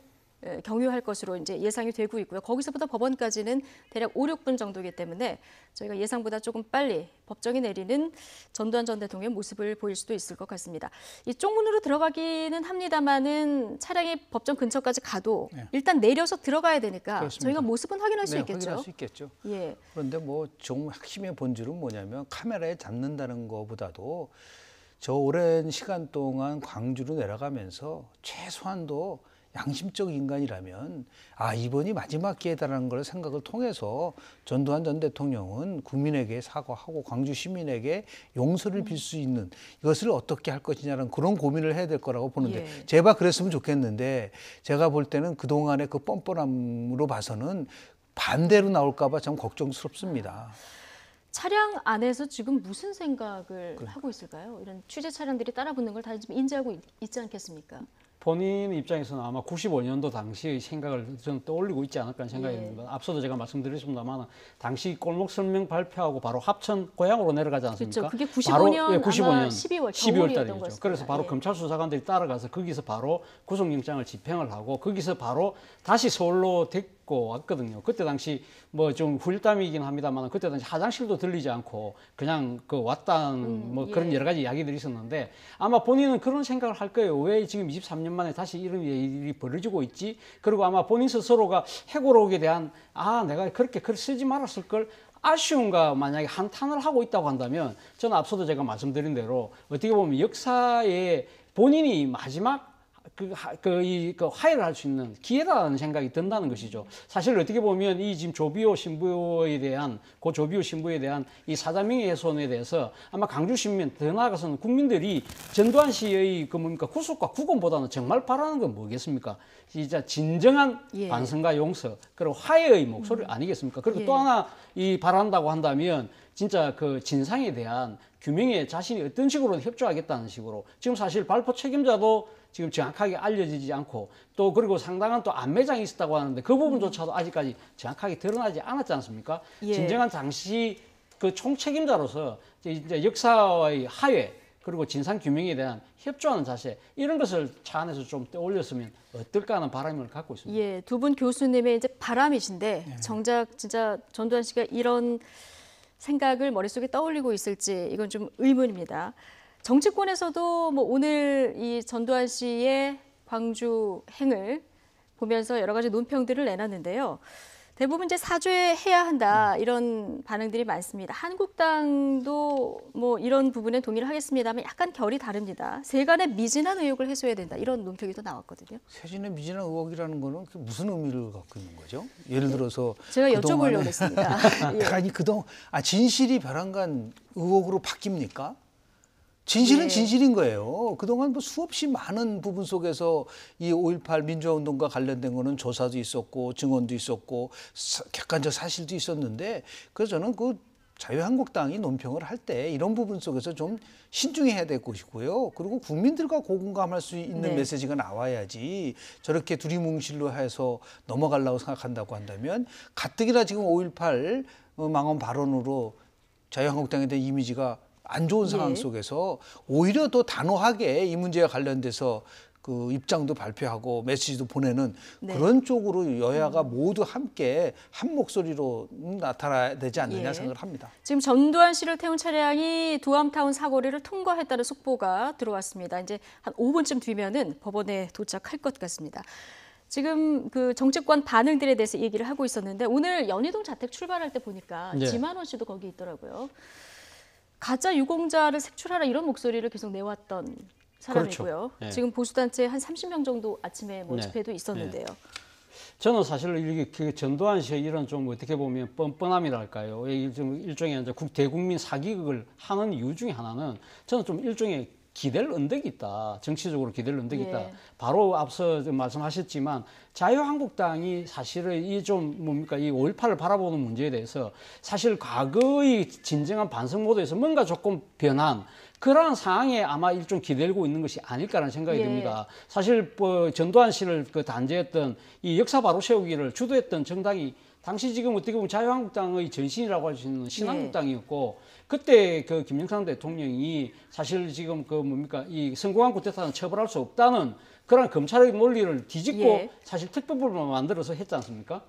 경유할 것으로 이제 예상이 되고 있고요. 거기서부터 법원까지는 대략 5, 6분 정도이기 때문에 저희가 예상보다 조금 빨리 법정이 내리는 전두환 전 대통령의 모습을 보일 수도 있을 것 같습니다. 이 쪽문으로 들어가기는 합니다만은 차량이 법정 근처까지 가도 일단 내려서 들어가야 되니까 그렇습니다. 저희가 모습은 확인할 수 있겠죠. 확인할 수 있겠죠. 예. 그런데 뭐 좀 핵심의 본질은 뭐냐면 카메라에 잡는다는 것보다도 저 오랜 시간 동안 광주로 내려가면서 최소한도 양심적 인간이라면 이번이 마지막 기회다라는 걸 생각을 통해서 전두환 전 대통령은 국민에게 사과하고 광주 시민에게 용서를 빌 수 있는 이것을 어떻게 할 것이냐는 그런 고민을 해야 될 거라고 보는데 제발 그랬으면 좋겠는데 제가 볼 때는 그동안의 그 뻔뻔함으로 봐서는 반대로 나올까 봐 참 걱정스럽습니다. 차량 안에서 지금 무슨 생각을 하고 있을까요? 이런 취재 차량들이 따라붙는 걸 다 지금 인지하고 있지 않겠습니까? 본인 입장에서는 아마 95년도 당시의 생각을 좀 떠올리고 있지 않을까 하는 생각이 듭니다. 앞서도 제가 말씀드렸습니다만 당시 골목 설명 발표하고 바로 합천 고향으로 내려가지 않습니까? 그렇죠. 그게 95년, 95년 아마 12월 달이죠. 그래서 바로 예. 검찰 수사관들이 따라가서 거기서 바로 구속영장을 집행을 하고 거기서 바로 다시 서울로 데리고 왔거든요. 그때 당시 뭐 좀 후일담이긴 합니다만 그때 당시 화장실도 들리지 않고 그냥 그 왔다는 뭐 그런 여러 가지 이야기들이 있었는데 아마 본인은 그런 생각을 할 거예요. 왜 지금 23년 만에 다시 이런 일이 벌어지고 있지? 그리고 아마 본인 스스로가 해고록에 대한 내가 그렇게 글 쓰지 말았을 걸 아쉬움과 만약에 한탄을 하고 있다고 한다면 저는 앞서도 제가 말씀드린 대로 어떻게 보면 역사에 본인이 마지막 화해를 할 수 있는 기회라는 생각이 든다는 것이죠. 사실 어떻게 보면 이 지금 조비오 신부에 대한 이 사자명예훼손에 대해서 아마 강주 시민 더 나아가서는 국민들이 전두환 씨의 구속과 구금보다는 정말 바라는 건 뭐겠습니까? 진짜 진정한 반성과 용서 그리고 화해의 목소리 아니겠습니까? 그리고 또 하나 바란다고 한다면 진짜 그 진상에 대한 규명에 자신이 어떤 식으로 협조하겠다는 식으로 지금 사실 발포 책임자도 지금 정확하게 알려지지 않고 또 그리고 상당한 또 안매장이 있었다고 하는데 그 부분조차도 아직까지 정확하게 드러나지 않았지 않습니까? 진정한 당시 그 총책임자로서 이제 역사의 화해 그리고 진상 규명에 대한 협조하는 자세 이런 것을 차 안에서 좀 떠올렸으면 어떨까 하는 바람을 갖고 있습니다. 예, 두 분 교수님의 이제 바람이신데 정작 진짜 전두환 씨가 이런 생각을 머릿속에 떠올리고 있을지 이건 좀 의문입니다. 정치권에서도 뭐 오늘 이 전두환 씨의 광주 행을 보면서 여러 가지 논평들을 내놨는데요. 대부분 이제 사죄해야 한다 이런 반응들이 많습니다. 한국당도 뭐 이런 부분에 동의를 하겠습니다만 약간 결이 다릅니다. 세간의 미진한 의혹을 해소해야 된다 이런 논평이 또 나왔거든요. 세진의 미진한 의혹이라는 거는 무슨 의미를 갖고 있는 거죠? 예를 들어서 제가 여쭤보려고 했습니다. 아니 그동안 진실이 벼랑간 의혹으로 바뀝니까? 진실은 진실인 거예요. 그동안 뭐 수없이 많은 부분 속에서 이 5.18 민주화운동과 관련된 거는 조사도 있었고 증언도 있었고 객관적 사실도 있었는데 그래서 저는 그 자유한국당이 논평을 할 때 이런 부분 속에서 좀 신중해야 될 것이고요. 그리고 국민들과 고공감할 수 있는 메시지가 나와야지 저렇게 두리뭉실로 해서 넘어가려고 생각한다고 한다면 가뜩이나 지금 5.18 망언 발언으로 자유한국당에 대한 이미지가 안 좋은 상황 속에서 오히려 더 단호하게 이 문제와 관련돼서 그 입장도 발표하고 메시지도 보내는 그런 쪽으로 여야가 모두 함께 한 목소리로 나타나야 되지 않느냐 생각을 합니다. 지금 전두환 씨를 태운 차량이 두암타운 사거리를 통과했다는 속보가 들어왔습니다. 이제 한 5분쯤 뒤면은 법원에 도착할 것 같습니다. 지금 그 정치권 반응들에 대해서 얘기를 하고 있었는데 오늘 연희동 자택 출발할 때 보니까 지만원 씨도 거기 있더라고요. 가짜 유공자를 색출하라 이런 목소리를 계속 내왔던 사람이고요. 그렇죠. 지금 보수단체 한 30명 정도 아침에 뭐 집회도 있었는데요. 저는 사실 이게 전두환 씨의 이런 좀 어떻게 보면 뻔뻔함이랄까요. 일종의 이제 대국민 사기극을 하는 이유 중에 하나는 저는 좀 일종의 기댈 언덕이 있다. 정치적으로 기댈 언덕이 있다. 바로 앞서 말씀하셨지만 자유한국당이 사실은 이 5.18을 바라보는 문제에 대해서 사실 과거의 진정한 반성 모드에서 뭔가 조금 변한 그러한 상황에 아마 일종 기대고 있는 것이 아닐까라는 생각이 듭니다. 사실 전두환 씨를 단죄했던 이 역사 바로 세우기를 주도했던 정당이 당시 지금 어떻게 보면 자유한국당의 전신이라고 할 수 있는 신한국당이었고 그때 그 김영삼 대통령이 사실 지금 이 성공한 쿠데타는 처벌할 수 없다는 그런 검찰의 논리를 뒤집고 사실 특별법을 만들어서 했지 않습니까?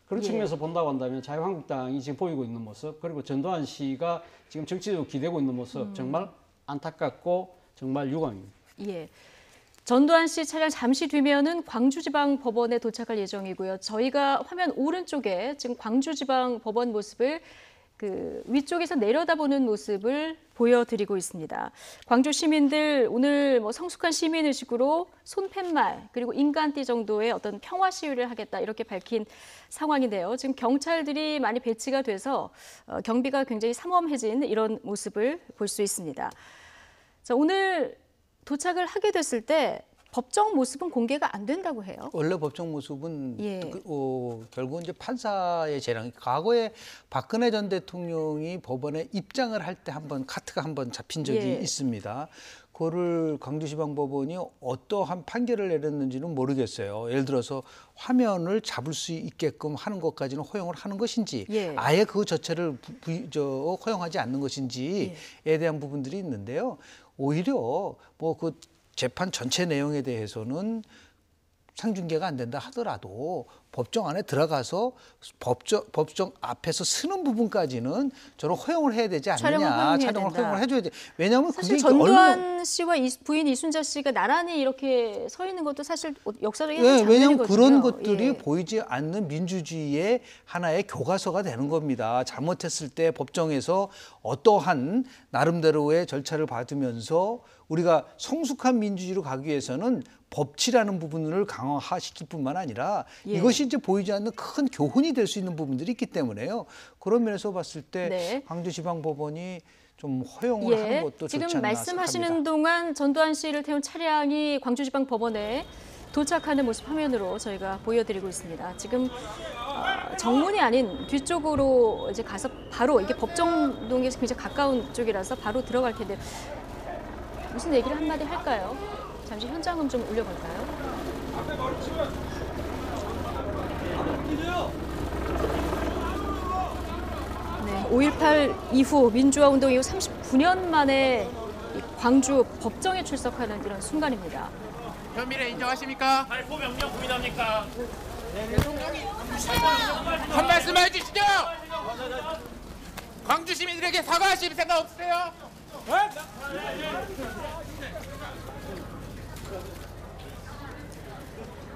그런 측면에서 본다고 한다면 자유한국당이 지금 보이고 있는 모습 그리고 전두환 씨가 지금 정치적으로 기대고 있는 모습 정말 안타깝고 정말 유감입니다. 전두환 씨 차량 잠시 뒤면은 광주지방법원에 도착할 예정이고요. 저희가 화면 오른쪽에 지금 광주지방법원 모습을 그 위쪽에서 내려다보는 모습을 보여드리고 있습니다. 광주 시민들 오늘 뭐 성숙한 시민의식으로 손팻말 그리고 인간띠 정도의 어떤 평화 시위를 하겠다 이렇게 밝힌 상황인데요. 지금 경찰들이 많이 배치가 돼서 경비가 굉장히 삼엄해진 이런 모습을 볼 수 있습니다. 자, 오늘 도착을 하게 됐을 때 법정 모습은 공개가 안 된다고 해요. 원래 법정 모습은 예. 결국은 이제 판사의 재량. 과거에 박근혜 전 대통령이 법원에 입장을 할 때 카트가 한번 잡힌 적이 예. 있습니다. 그거를 광주지방법원이 어떠한 판결을 내렸는지는 모르겠어요. 예를 들어서 화면을 잡을 수 있게끔 하는 것까지는 허용을 하는 것인지, 예. 아예 그 자체를 허용하지 않는 것인지에 대한 부분들이 있는데요. 오히려 뭐 그 재판 전체 내용에 대해서는 상중계가 안 된다 하더라도 법정 안에 들어가서 법정 앞에서 쓰는 부분까지는 저는 허용을 해야 되지 않느냐. 촬영을 허용을 해줘야 돼. 왜냐하면 사실 그게 전두환 씨와 부인 이순자 씨가 나란히 이렇게 서 있는 것도 사실 역사적인 네, 장면이거든요. 왜냐하면 그런 것들이 예. 보이지 않는 민주주의의 하나의 교과서가 되는 겁니다. 잘못했을 때 법정에서 어떠한 나름대로의 절차를 받으면서 우리가 성숙한 민주주의로 가기 위해서는 법치라는 부분을 강화시킬 뿐만 아니라 예. 이것이 이제 보이지 않는 큰 교훈이 될 수 있는 부분들이 있기 때문에요. 그런 면에서 봤을 때 네. 광주지방법원이 좀 허용을 하는 것도 좋지 않나 지금 말씀하시는 생각합니다. 동안 전두환 씨를 태운 차량이 광주지방법원에 도착하는 모습 화면으로 저희가 보여드리고 있습니다. 지금 정문이 아닌 뒤쪽으로 이제 가서 바로 이게 법정동에서 굉장히 가까운 쪽이라서 바로 들어갈 텐데 무슨 얘기를 한마디 할까요? 잠시 현장음 좀 올려볼까요? 네, 5.18 이후 민주화 운동 이후 39년 만에 이 광주 법정에 출석하는 이런 순간입니다. 혐의를 인정하십니까? 발포 명령 부인합니까? 대통령이 한 말씀 해주시죠. 광주 시민들에게 사과하실 생각 없으세요?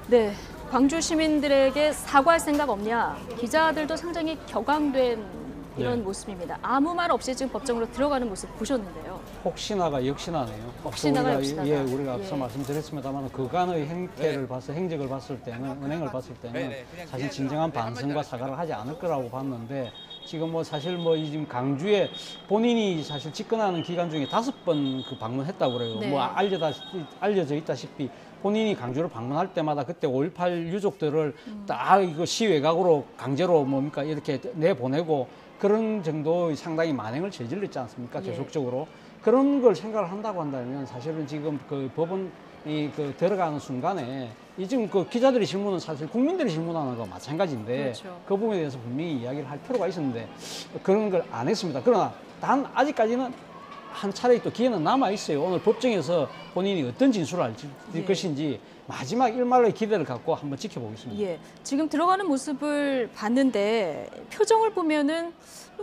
네, 광주 시민들에게 사과할 생각 없냐? 기자들도 상당히 격앙된 이런 네. 모습입니다. 아무 말 없이 지금 법정으로 들어가는 모습 보셨는데요. 혹시나가 역시나네요. 혹시나가 우리가, 역시나다. 예, 우리가 앞서 예. 말씀드렸습니다만 그간의 행태를 봐서 행적을 봤을 때는 은행을 봤을 때는 사실 진정한 반성과 사과를 하지 않을 거라고 봤는데 지금 뭐 사실 뭐 이 지금 강주에 본인이 사실 집권하는 기간 중에 5번 그 방문했다고 그래요. 네. 뭐 알려져 있다시피 본인이 강주를 방문할 때마다 그때 5.18 유족들을 딱 이거 시외각으로 강제로 뭡니까 이렇게 내보내고 그런 정도의 상당히 만행을 저질렀지 않습니까? 예. 계속적으로. 그런 걸 생각을 한다고 한다면 사실은 지금 그 법원이 그 들어가는 순간에 이 지금 그 기자들의 질문은 사실 국민들이 질문하는 거 마찬가지인데 그렇죠. 그 부분에 대해서 분명히 이야기를 할 필요가 있었는데 그런 걸 안 했습니다. 그러나 단 아직까지는 한 차례 또 기회는 남아 있어요. 오늘 법정에서 본인이 어떤 진술을 할 예. 것인지 마지막 일말의 기대를 갖고 한번 지켜보겠습니다. 예, 지금 들어가는 모습을 봤는데 표정을 보면은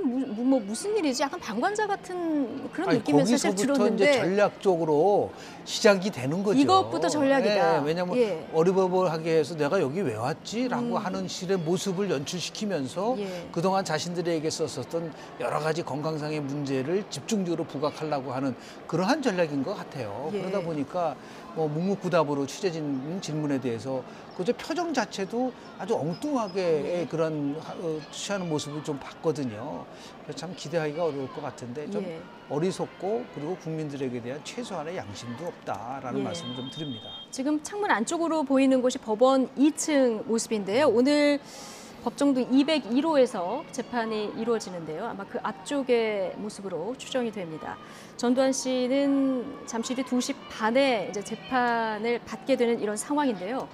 무슨 일이지? 약간 방관자 같은 그런 느낌이 사실 거기서부터 들었는데 이제 전략적으로 시작이 되는 거죠. 이것부터 전략이다. 예, 왜냐하면 예. 어리버벌하게 해서 내가 여기 왜 왔지라고 하는 식의 모습을 연출시키면서 예. 그동안 자신들에게 있었던 여러 가지 건강상의 문제를 집중적으로 부각하려고 하는 그러한 전략인 것 같아요. 예. 그러다 보니까 뭐 묵묵부답으로 취재진 질문에 대해서 그저 표정 자체도 아주 엉뚱하게 그런 취하는 모습을 좀 봤거든요. 그래서 참 기대하기가 어려울 것 같은데 좀 예. 어리석고 그리고 국민들에게 대한 최소한의 양심도 없다라는 예. 말씀을 좀 드립니다. 지금 창문 안쪽으로 보이는 곳이 법원 2층 모습인데요. 오늘 법정동 202호에서 재판이 이루어지는데요. 아마 그 앞쪽의 모습으로 추정이 됩니다. 전두환 씨는 잠시 뒤 2시 반에 이제 재판을 받게 되는 이런 상황인데요.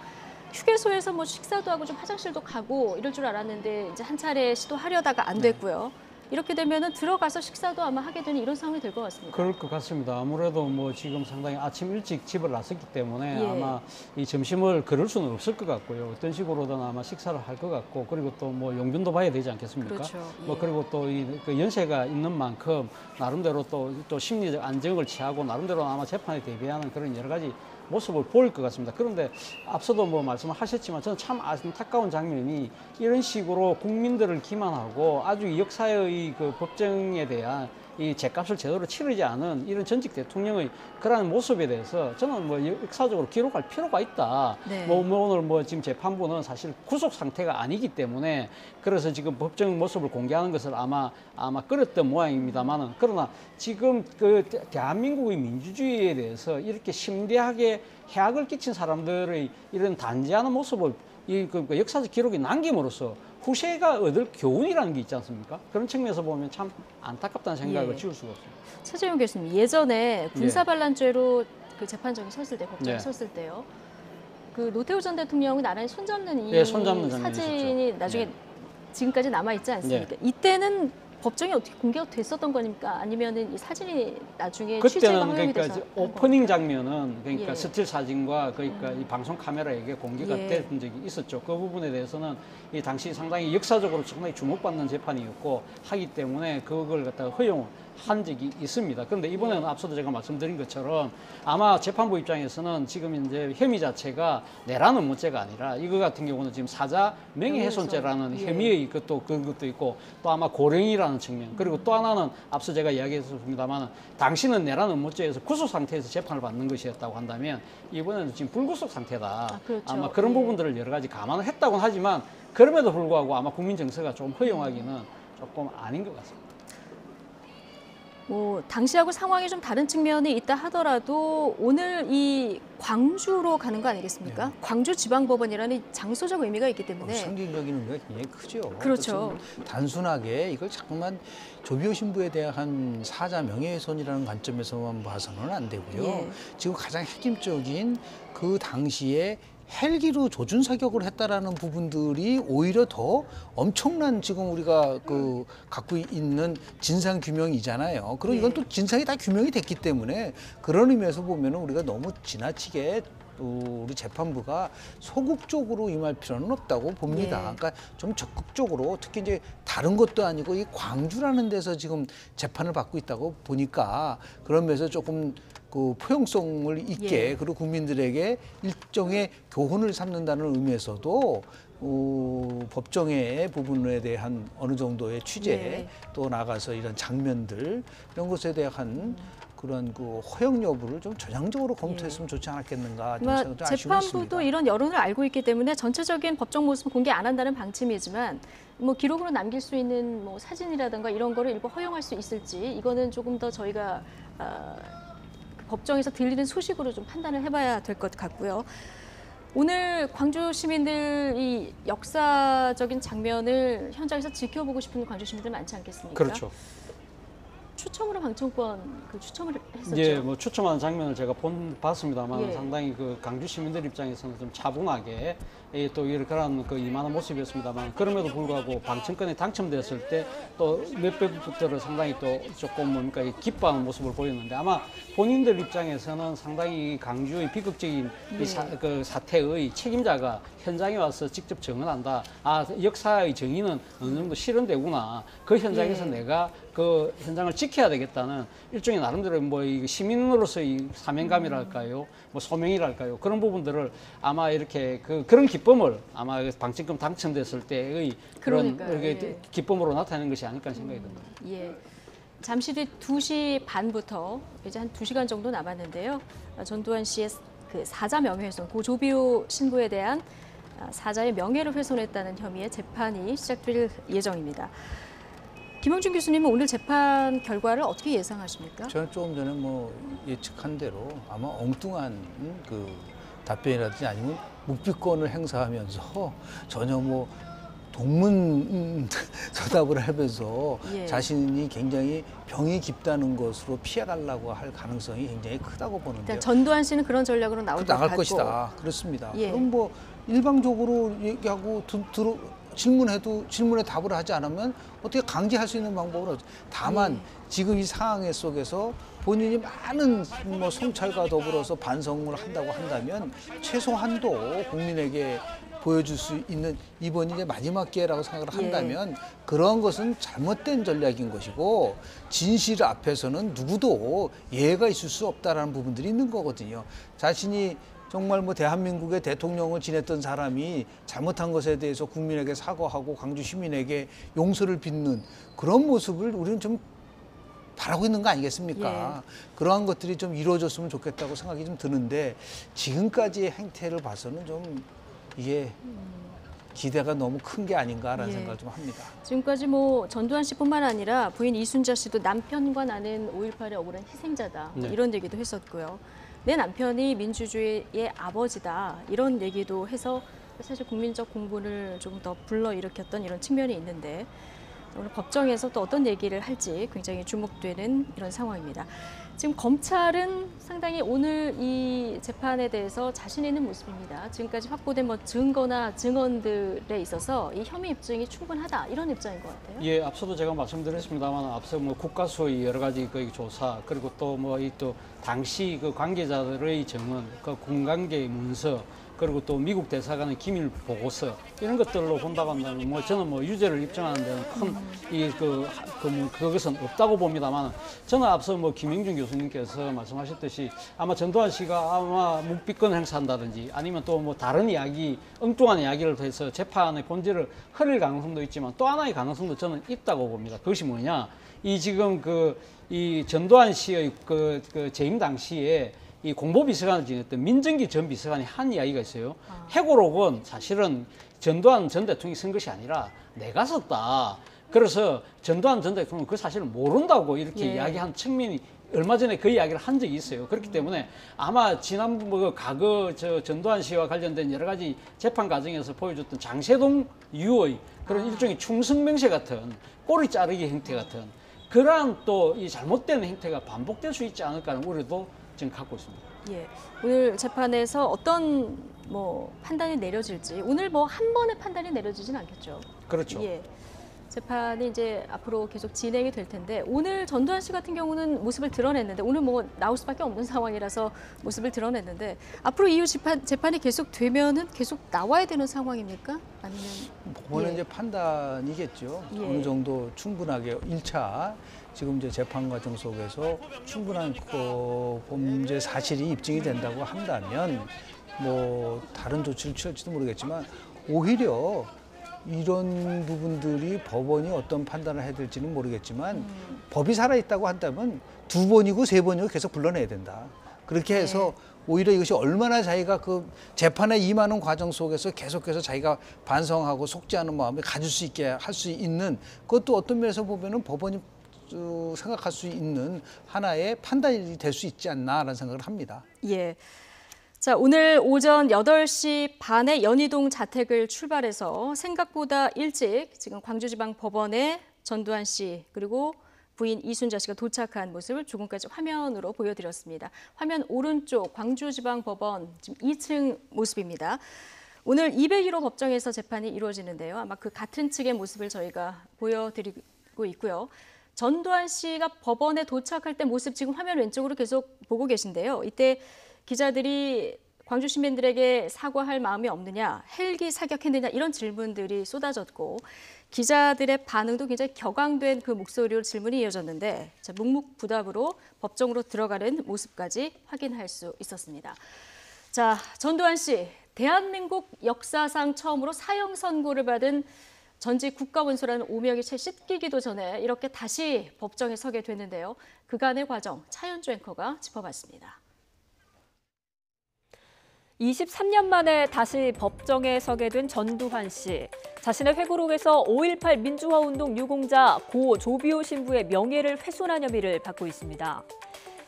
휴게소에서 뭐 식사도 하고 좀 화장실도 가고 이럴 줄 알았는데 이제 한 차례 시도하려다가 안 됐고요. 이렇게 되면은 들어가서 식사도 아마 하게 되는 이런 상황이 될 것 같습니다. 그럴 것 같습니다. 아무래도 뭐 지금 상당히 아침 일찍 집을 나섰기 때문에 예. 아마 이 점심을 거를 수는 없을 것 같고요. 어떤 식으로든 아마 식사를 할 것 같고 그리고 또 뭐 용변도 봐야 되지 않겠습니까? 그렇죠. 뭐 예. 그리고 또 이 그 연세가 있는 만큼 나름대로 또 심리적 안정을 취하고 나름대로 아마 재판에 대비하는 그런 여러 가지 모습을 보일 것 같습니다. 그런데 앞서도 뭐 말씀을 하셨지만 저는 참 안타까운 장면이 이런 식으로 국민들을 기만하고 아주 역사의 그 법정에 대한 이 죗값을 제대로 치르지 않은 이런 전직 대통령의 그러한 모습에 대해서 저는 뭐 역사적으로 기록할 필요가 있다. 네. 뭐 오늘 뭐 지금 재판부는 사실 구속 상태가 아니기 때문에 그래서 지금 법정 모습을 공개하는 것을 아마 끌었던 모양입니다만은 그러나 지금 그 대한민국의 민주주의에 대해서 이렇게 심대하게 해악을 끼친 사람들의 이런 단죄하는 모습을 그 역사적 기록이 남김으로써 후세가 얻을 교훈이라는 게 있지 않습니까? 그런 측면에서 보면 참 안타깝다는 생각을 예. 지울 수가 없습니다. 최재형 교수님, 예전에 군사반란죄로 그 재판정에 섰을 때, 법정에 예. 섰을 때요. 그 노태우 전 대통령이 나란히 손잡는 이 예, 손잡는 장면이 사진이 있었죠. 나중에 예. 지금까지 남아 있지 않습니까? 이때는 법정에 어떻게 공개가 됐었던 거니까 아니면은 이 사진이 나중에 취재가 그때는 허용이 그러니까 돼서 이제 오프닝 장면은 그러니까 예. 스틸 사진과 그러니까 이 방송 카메라에게 공개가 예. 된 적이 있었죠. 그 부분에 대해서는 이 당시 상당히 역사적으로 상당히 주목받는 재판이었고 하기 때문에 그걸 갖다가 허용한 적이 있습니다. 그런데 이번에는 앞서도 제가 말씀드린 것처럼 아마 재판부 입장에서는 지금 이제 혐의 자체가 내란 업무죄가 아니라 이거 같은 경우는 지금 사자 명예훼손죄라는 예. 혐의의 그것도 있고 또 아마 고령이라는 측면 그리고 또 하나는 앞서 제가 이야기했습니다만 당신은 내란 업무죄에서 구속 상태에서 재판을 받는 것이었다고 한다면 이번에는 지금 불구속 상태다. 그렇죠. 아마 그런 예. 부분들을 여러 가지 감안을 했다고는 하지만 그럼에도 불구하고 아마 국민 정서가 좀 허용하기는 조금 아닌 것 같습니다. 뭐 당시하고 상황이 좀 다른 측면이 있다 하더라도 오늘 이 광주로 가는 거 아니겠습니까? 광주지방법원이라는 장소적 의미가 있기 때문에 상징적인 의미가 굉장히 크죠. 그렇죠. 그래서 단순하게 이걸 자꾸만 조비오 신부에 대한 사자 명예훼손이라는 관점에서만 봐서는 안 되고요. 예. 지금 가장 핵심적인 그 당시에 헬기로 조준 사격을 했다라는 부분들이 오히려 더 엄청난 지금 우리가 그 갖고 있는 진상 규명이잖아요. 그리고 이건 또 진상이 다 규명이 됐기 때문에 그런 의미에서 보면은 우리가 너무 지나치게 우리 재판부가 소극적으로 임할 필요는 없다고 봅니다. 예. 그러니까 좀 적극적으로 특히 이제 다른 것도 아니고 이 광주라는 데서 지금 재판을 받고 있다고 보니까 그런 면에서 조금 그 포용성을 있게 예. 그리고 국민들에게 일종의 교훈을 삼는다는 의미에서도 법정의 부분에 대한 어느 정도의 취재 예. 또 나가서 이런 장면들 이런 것에 대한 그런 그 허용 여부를 좀 전향적으로 검토했으면 좋지 않았겠는가 좀 아마 생각 좀 아쉬움이 재판부도 있습니다. 이런 여론을 알고 있기 때문에 전체적인 법정 모습 공개 안 한다는 방침이지만 뭐 기록으로 남길 수 있는 뭐 사진이라든가 이런 거를 일부 허용할 수 있을지 이거는 조금 더 저희가 법정에서 들리는 소식으로 좀 판단을 해봐야 될 것 같고요. 오늘 광주 시민들 이 역사적인 장면을 현장에서 지켜보고 싶은 광주 시민들 많지 않겠습니까? 그렇죠. 추첨으로 방청권 그 추첨을 했었죠. 예, 뭐 추첨하는 장면을 제가 봤습니다만 예. 상당히 그 광주 시민들 입장에서는 좀 차분하게 또 이런 그 임하는 모습이었습니다만 그럼에도 불구하고 방청권에 당첨됐을 때 또 몇몇들을 상당히 또 조금 뭡니까 기뻐하는 모습을 보였는데 아마 본인들 입장에서는 상당히 광주의 비극적인 이 그 사태의 책임자가 현장에 와서 직접 증언한다. 아 역사의 정의는 어느 정도 실현되구나. 그 현장에서 예. 내가 그 현장을 지켜야 되겠다는 일종의 나름대로 뭐 이 시민으로서의 사명감이랄까요, 뭐 소명이랄까요 그런 부분들을 아마 이렇게 그런 기쁨을 아마 방청권 당첨됐을 때의 그런 그러니까요. 이렇게 예. 기쁨으로 나타내는 것이 아닐까 생각이 듭니다. 예. 잠시 뒤 2시 반부터 이제 한 2시간 정도 남았는데요. 전두환 씨의 그 사자 명예훼손, 고 조비오 신부에 대한 사자의 명예를 훼손했다는 혐의의 재판이 시작될 예정입니다. 김영준 교수님은 오늘 재판 결과를 어떻게 예상하십니까? 저는 조금 전에 뭐 예측한 대로 아마 엉뚱한 그 답변이라든지 아니면 묵비권을 행사하면서 전혀 뭐 동문 서답을 하면서 예. 자신이 굉장히 병이 깊다는 것으로 피해가려고 할 가능성이 굉장히 크다고 보는데요. 일단 전두환 씨는 그런 전략으로 나올 것 나갈 같고. 것이다. 그렇습니다. 예. 그럼 뭐 일방적으로 얘기하고 질문에 답을 하지 않으면 어떻게 강제할 수 있는 방법은 없죠. 다만 지금 이 상황 속에서 본인이 많은 뭐 성찰과 더불어서 반성을 한다고 한다면 최소한도 국민에게 보여줄 수 있는 이번이 이제 마지막 기회라고 생각을 한다면 그런 것은 잘못된 전략인 것이고 진실 앞에서는 누구도 예외가 있을 수 없다라는 부분들이 있는 거거든요. 자신이 정말 뭐 대한민국의 대통령을 지냈던 사람이 잘못한 것에 대해서 국민에게 사과하고 광주 시민에게 용서를 빚는 그런 모습을 우리는 좀 바라고 있는 거 아니겠습니까? 그러한 것들이 좀 이루어졌으면 좋겠다고 생각이 좀 드는데 지금까지의 행태를 봐서는 좀 이게 기대가 너무 큰 게 아닌가라는 생각을 좀 합니다. 지금까지 뭐 전두환 씨뿐만 아니라 부인 이순자 씨도 남편과 나는 5.18의 억울한 희생자다 이런 얘기도 했었고요. 내 남편이 민주주의의 아버지다 이런 얘기도 해서 사실 국민적 공분을 좀 더 불러일으켰던 이런 측면이 있는데 오늘 법정에서 또 어떤 얘기를 할지 굉장히 주목되는 이런 상황입니다. 지금 검찰은 상당히 오늘 이 재판에 대해서 자신 있는 모습입니다. 지금까지 확보된 뭐 증거나 증언들에 있어서 이 혐의 입증이 충분하다 이런 입장인 것 같아요. 예, 앞서도 제가 말씀드렸습니다만 앞서 뭐 국가수의 여러 가지 그 조사 그리고 또 뭐 이 또 당시 그 관계자들의 증언, 그 공관계 문서 그리고 또 미국 대사관의 기밀 보고서 이런 것들로 본다고 한다면 뭐 저는 뭐 유죄를 입증하는 데는 큰 그것은 없다고 봅니다만 저는 앞서 뭐 김영준 교수님께서 말씀하셨듯이 아마 전두환 씨가 아마 묵비권 행사한다든지 아니면 또 뭐 다른 이야기 엉뚱한 이야기를 해서 재판의 본질을 흐릴 가능성도 있지만 또 하나의 가능성도 저는 있다고 봅니다. 그것이 뭐냐 이 지금 이 전두환 씨의 그 재임 당시에 이 공보비서관을 지냈던 민정기 전 비서관이 한 이야기가 있어요. 회고록은 사실은 전두환 전 대통령이 쓴 것이 아니라 내가 썼다. 그래서 전두환 전 대통령은 그 사실을 모른다고 이렇게 이야기한 측면이 얼마 전에 그 이야기를 한 적이 있어요. 그렇기 때문에 아마 지난 과거 전두환 씨와 관련된 여러 가지 재판 과정에서 보여줬던 장세동 유의 그런 일종의 충성명세 같은 꼬리 자르기 행태 같은 그러한 또 이 잘못된 행태가 반복될 수 있지 않을까 하는 우려도 지금 갖고 있습니다. 예, 오늘 재판에서 어떤 뭐 판단이 내려질지 오늘 뭐 한 번의 판단이 내려지진 않겠죠. 그렇죠. 예, 재판이 이제 앞으로 계속 진행이 될 텐데 오늘 전두환 씨 같은 경우는 모습을 드러냈는데 오늘 뭐 나올 수밖에 없는 상황이라서 모습을 드러냈는데 앞으로 이후 재판이 계속 되면은 계속 나와야 되는 상황입니까? 아니면 그거는 이제 판단이겠죠. 어느 정도 충분하게 1차 지금 이제 재판 과정 속에서 충분한 범죄 사실이 입증이 된다고 한다면 뭐 다른 조치를 취할지도 모르겠지만 오히려 이런 부분들이 법원이 어떤 판단을 해야 될지는 모르겠지만 법이 살아있다고 한다면 2번이고 3번이고 계속 불러내야 된다. 그렇게 해서 오히려 이것이 얼마나 자기가 그 재판에 임하는 과정 속에서 계속해서 자기가 반성하고 속죄하는 마음을 가질 수 있게 할 수 있는 그것도 어떤 면에서 보면은 법원이 생각할 수 있는 하나의 판단이 될 수 있지 않나라는 생각을 합니다. 예. 자, 오늘 오전 8시 반에 연희동 자택을 출발해서 생각보다 일찍 지금 광주지방법원에 전두환 씨 그리고 부인 이순자 씨가 도착한 모습을 조금까지 화면으로 보여드렸습니다. 화면 오른쪽 광주지방법원 지금 2층 모습입니다. 오늘 201호 법정에서 재판이 이루어지는데요. 아마 그 같은 측의 모습을 저희가 보여드리고 있고요. 전두환 씨가 법원에 도착할 때 모습 지금 화면 왼쪽으로 계속 보고 계신데요. 이때 기자들이 광주 시민들에게 사과할 마음이 없느냐, 헬기 사격했느냐 이런 질문들이 쏟아졌고 기자들의 반응도 굉장히 격앙된 그 목소리로 질문이 이어졌는데 자, 묵묵부답으로 법정으로 들어가는 모습까지 확인할 수 있었습니다. 자, 전두환 씨, 대한민국 역사상 처음으로 사형 선고를 받은 전직 국가원수라는 오명이 채 씻기기도 전에 이렇게 다시 법정에 서게 됐는데요. 그간의 과정 차현주 앵커가 짚어봤습니다. 23년 만에 다시 법정에 서게 된 전두환 씨. 자신의 회고록에서 5.18 민주화운동 유공자 고 조비오 신부의 명예를 훼손한 혐의를 받고 있습니다.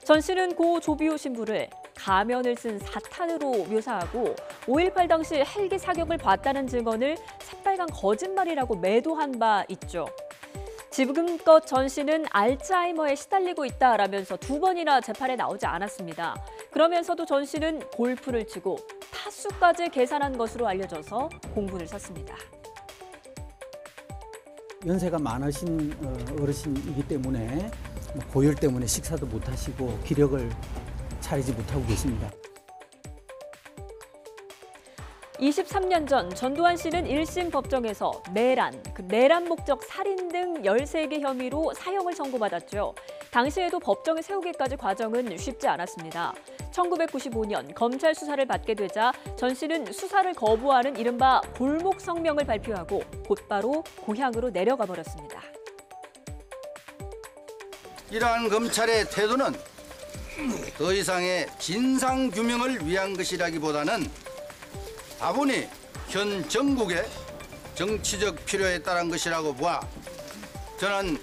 전 씨는 고 조비오 신부를 가면을 쓴 사탄으로 묘사하고 5.18 당시 헬기 사격을 봤다는 증언을 새빨간 거짓말이라고 매도한 바 있죠. 지금껏 전 씨는 알츠하이머에 시달리고 있다라면서 2번이나 재판에 나오지 않았습니다. 그러면서도 전 씨는 골프를 치고 타수까지 계산한 것으로 알려져서 공분을 샀습니다. 연세가 많으신 어르신이기 때문에 고열 때문에 식사도 못 하시고 기력을 차리지 못하고 계십니다. 23년 전 전두환 씨는 1심 법정에서 내란 목적 살인 등 13개 혐의로 사형을 선고받았죠. 당시에도 법정에 세우기까지 과정은 쉽지 않았습니다. 1995년 검찰 수사를 받게 되자 전 씨는 수사를 거부하는 이른바 골목 성명을 발표하고 곧바로 고향으로 내려가 버렸습니다. 이러한 검찰의 태도는 더 이상의 진상규명을 위한 것이라기보다는 다분히 현 정국의 정치적 필요에 따른 것이라고 보아 저는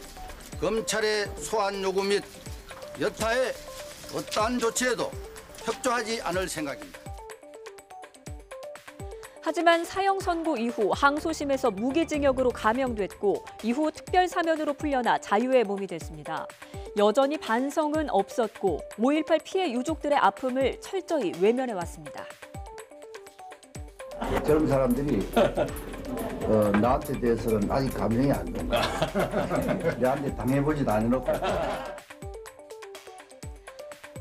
검찰의 소환 요구 및 여타의 어떠한 조치에도 협조하지 않을 생각입니다. 하지만 사형 선고 이후 항소심에서 무기징역으로 감형됐고 이후 특별사면으로 풀려나 자유의 몸이 됐습니다. 여전히 반성은 없었고 5.18 피해 유족들의 아픔을 철저히 외면해왔습니다. 젊은 사람들이 나한테 대해서는 아직 감정이 안 된다. 내한테 당해보지도 않아놓고.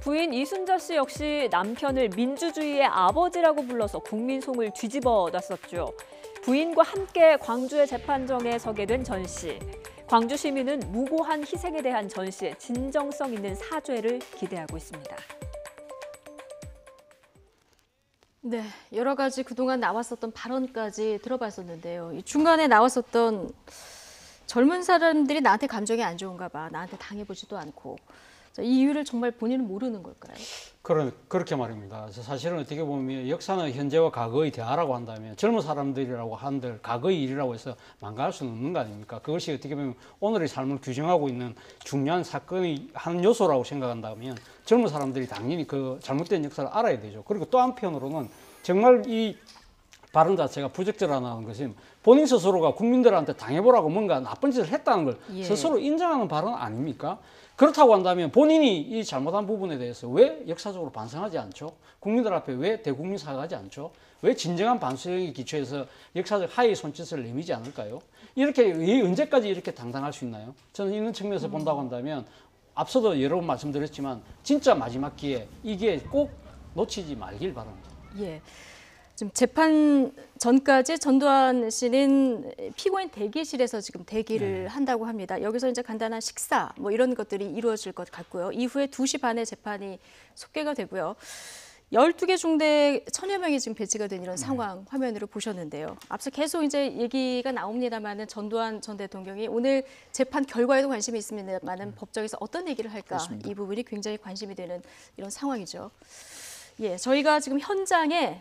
부인 이순자 씨 역시 남편을 민주주의의 아버지라고 불러서 국민송을 뒤집어 놨었죠. 부인과 함께 광주의 재판정에 서게 된 전 씨. 광주 시민은 무고한 희생에 대한 전 씨의 진정성 있는 사죄를 기대하고 있습니다. 네, 여러 가지 그동안 나왔었던 발언까지 들어봤었는데요. 이 중간에 나왔었던 젊은 사람들이 나한테 감정이 안 좋은가 봐. 나한테 당해보지도 않고. 이 이유를 정말 본인은 모르는 걸까요? 그렇게 말입니다. 사실은 어떻게 보면 역사는 현재와 과거의 대화라고 한다면 젊은 사람들이라고 한들 과거의 일이라고 해서 망가할 수는 없는 거 아닙니까? 그것이 어떻게 보면 오늘의 삶을 규정하고 있는 중요한 사건의 한 요소라고 생각한다면 젊은 사람들이 당연히 그 잘못된 역사를 알아야 되죠. 그리고 또 한편으로는 정말 이 발언 자체가 부적절하다는 것은 본인 스스로가 국민들한테 당해보라고 뭔가 나쁜 짓을 했다는 걸 스스로 인정하는 발언 아닙니까? 그렇다고 한다면 본인이 이 잘못한 부분에 대해서 왜 역사적으로 반성하지 않죠? 국민들 앞에 왜 대국민 사과하지 않죠? 왜 진정한 반성의 기초에서 역사적 하의 손짓을 내미지 않을까요? 이렇게 언제까지 이렇게 당당할 수 있나요? 저는 이런 측면에서 본다고 한다면 앞서도 여러 번 말씀드렸지만 진짜 마지막 기회 이게 꼭 놓치지 말길 바랍니다. 예. 지금 재판 전까지 전두환 씨는 피고인 대기실에서 지금 대기를 한다고 합니다. 여기서 이제 간단한 식사 뭐 이런 것들이 이루어질 것 같고요. 이후에 2시 반에 재판이 속개가 되고요. 12개 중대 1000여 명이 지금 배치가 된 이런 상황 화면으로 보셨는데요. 앞서 계속 이제 얘기가 나옵니다만은 전두환 전 대통령이 오늘 재판 결과에도 관심이 있습니다만은 법정에서 어떤 얘기를 할까 그렇습니다. 이 부분이 굉장히 관심이 되는 이런 상황이죠. 예, 저희가 지금 현장에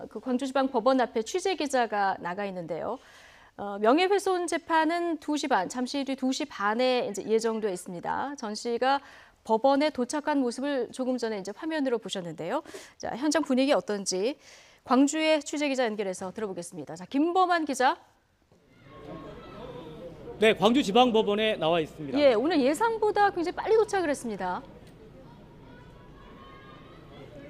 그 광주지방법원 앞에 취재 기자가 나가 있는데요. 명예훼손 재판은 2시 반, 잠시 뒤 2시 반에 이제 예정되어 있습니다. 전 씨가 법원에 도착한 모습을 조금 전에 이제 화면으로 보셨는데요. 자, 현장 분위기 어떤지 광주의 취재 기자 연결해서 들어보겠습니다. 자, 김범한 기자. 네, 광주지방법원에 나와 있습니다. 예, 오늘 예상보다 굉장히 빨리 도착을 했습니다.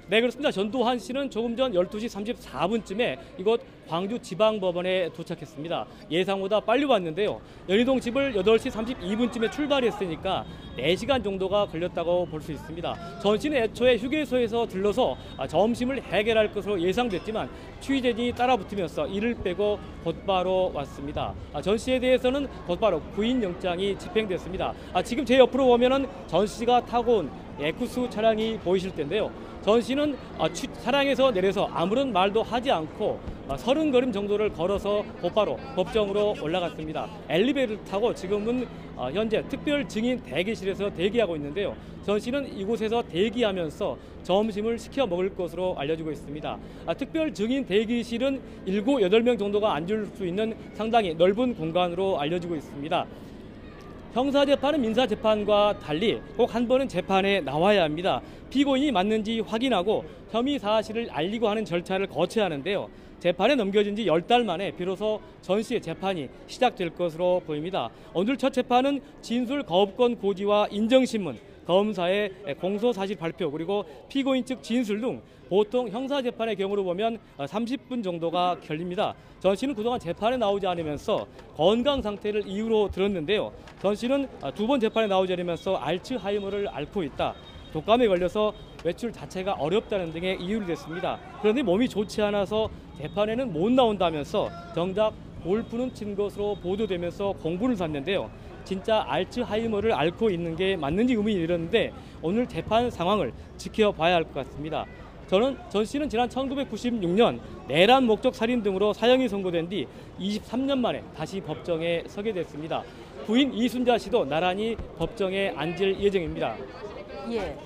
네, 그렇습니다. 전두환 씨는 조금 전 12시 34분쯤에 이곳 광주지방법원에 도착했습니다. 예상보다 빨리 왔는데요. 연희동 집을 8시 32분쯤에 출발했으니까 4시간 정도가 걸렸다고 볼 수 있습니다. 전 씨는 애초에 휴게소에서 들러서 점심을 해결할 것으로 예상됐지만 취재진이 따라붙으면서 이를 빼고 곧바로 왔습니다. 전 씨에 대해서는 곧바로 구인영장이 집행됐습니다. 지금 제 옆으로 보면은 전 씨가 타고 온 에쿠스 차량이 보이실 텐데요. 전 씨는 차량에서 내려서 아무런 말도 하지 않고 30걸음 정도를 걸어서 곧바로 법정으로 올라갔습니다. 엘리베이터를 타고 지금은 현재 특별 증인 대기실에서 대기하고 있는데요. 전 씨는 이곳에서 대기하면서 점심을 시켜 먹을 것으로 알려지고 있습니다. 특별 증인 대기실은 7, 8명 정도가 앉을 수 있는 상당히 넓은 공간으로 알려지고 있습니다. 형사재판은 민사재판과 달리 꼭 한 번은 재판에 나와야 합니다. 피고인이 맞는지 확인하고 혐의 사실을 알리고 하는 절차를 거쳐야 하는데요. 재판에 넘겨진 지 10달 만에 비로소 전 씨의 재판이 시작될 것으로 보입니다. 오늘 첫 재판은 진술 거부권 고지와 인정신문, 검사의 공소사실 발표 그리고 피고인 측 진술 등 보통 형사재판의 경우로 보면 30분 정도가 걸립니다. 전 씨는 그동안 재판에 나오지 않으면서 건강 상태를 이유로 들었는데요. 전 씨는 2번 재판에 나오지 않으면서 알츠하이머를 앓고 있다. 독감에 걸려서 외출 자체가 어렵다는 등의 이유를 댔습니다. 그런데 몸이 좋지 않아서 재판에는 못 나온다면서 정작 골프는 친 것으로 보도되면서 공분을 샀는데요. 진짜 알츠하이머를 앓고 있는 게 맞는지 의문이 들었는데 오늘 재판 상황을 지켜봐야 할 것 같습니다. 전 씨는 지난 1996년 내란 목적 살인 등으로 사형이 선고된 뒤 23년 만에 다시 법정에 서게 됐습니다. 부인 이순자 씨도 나란히 법정에 앉을 예정입니다. 예.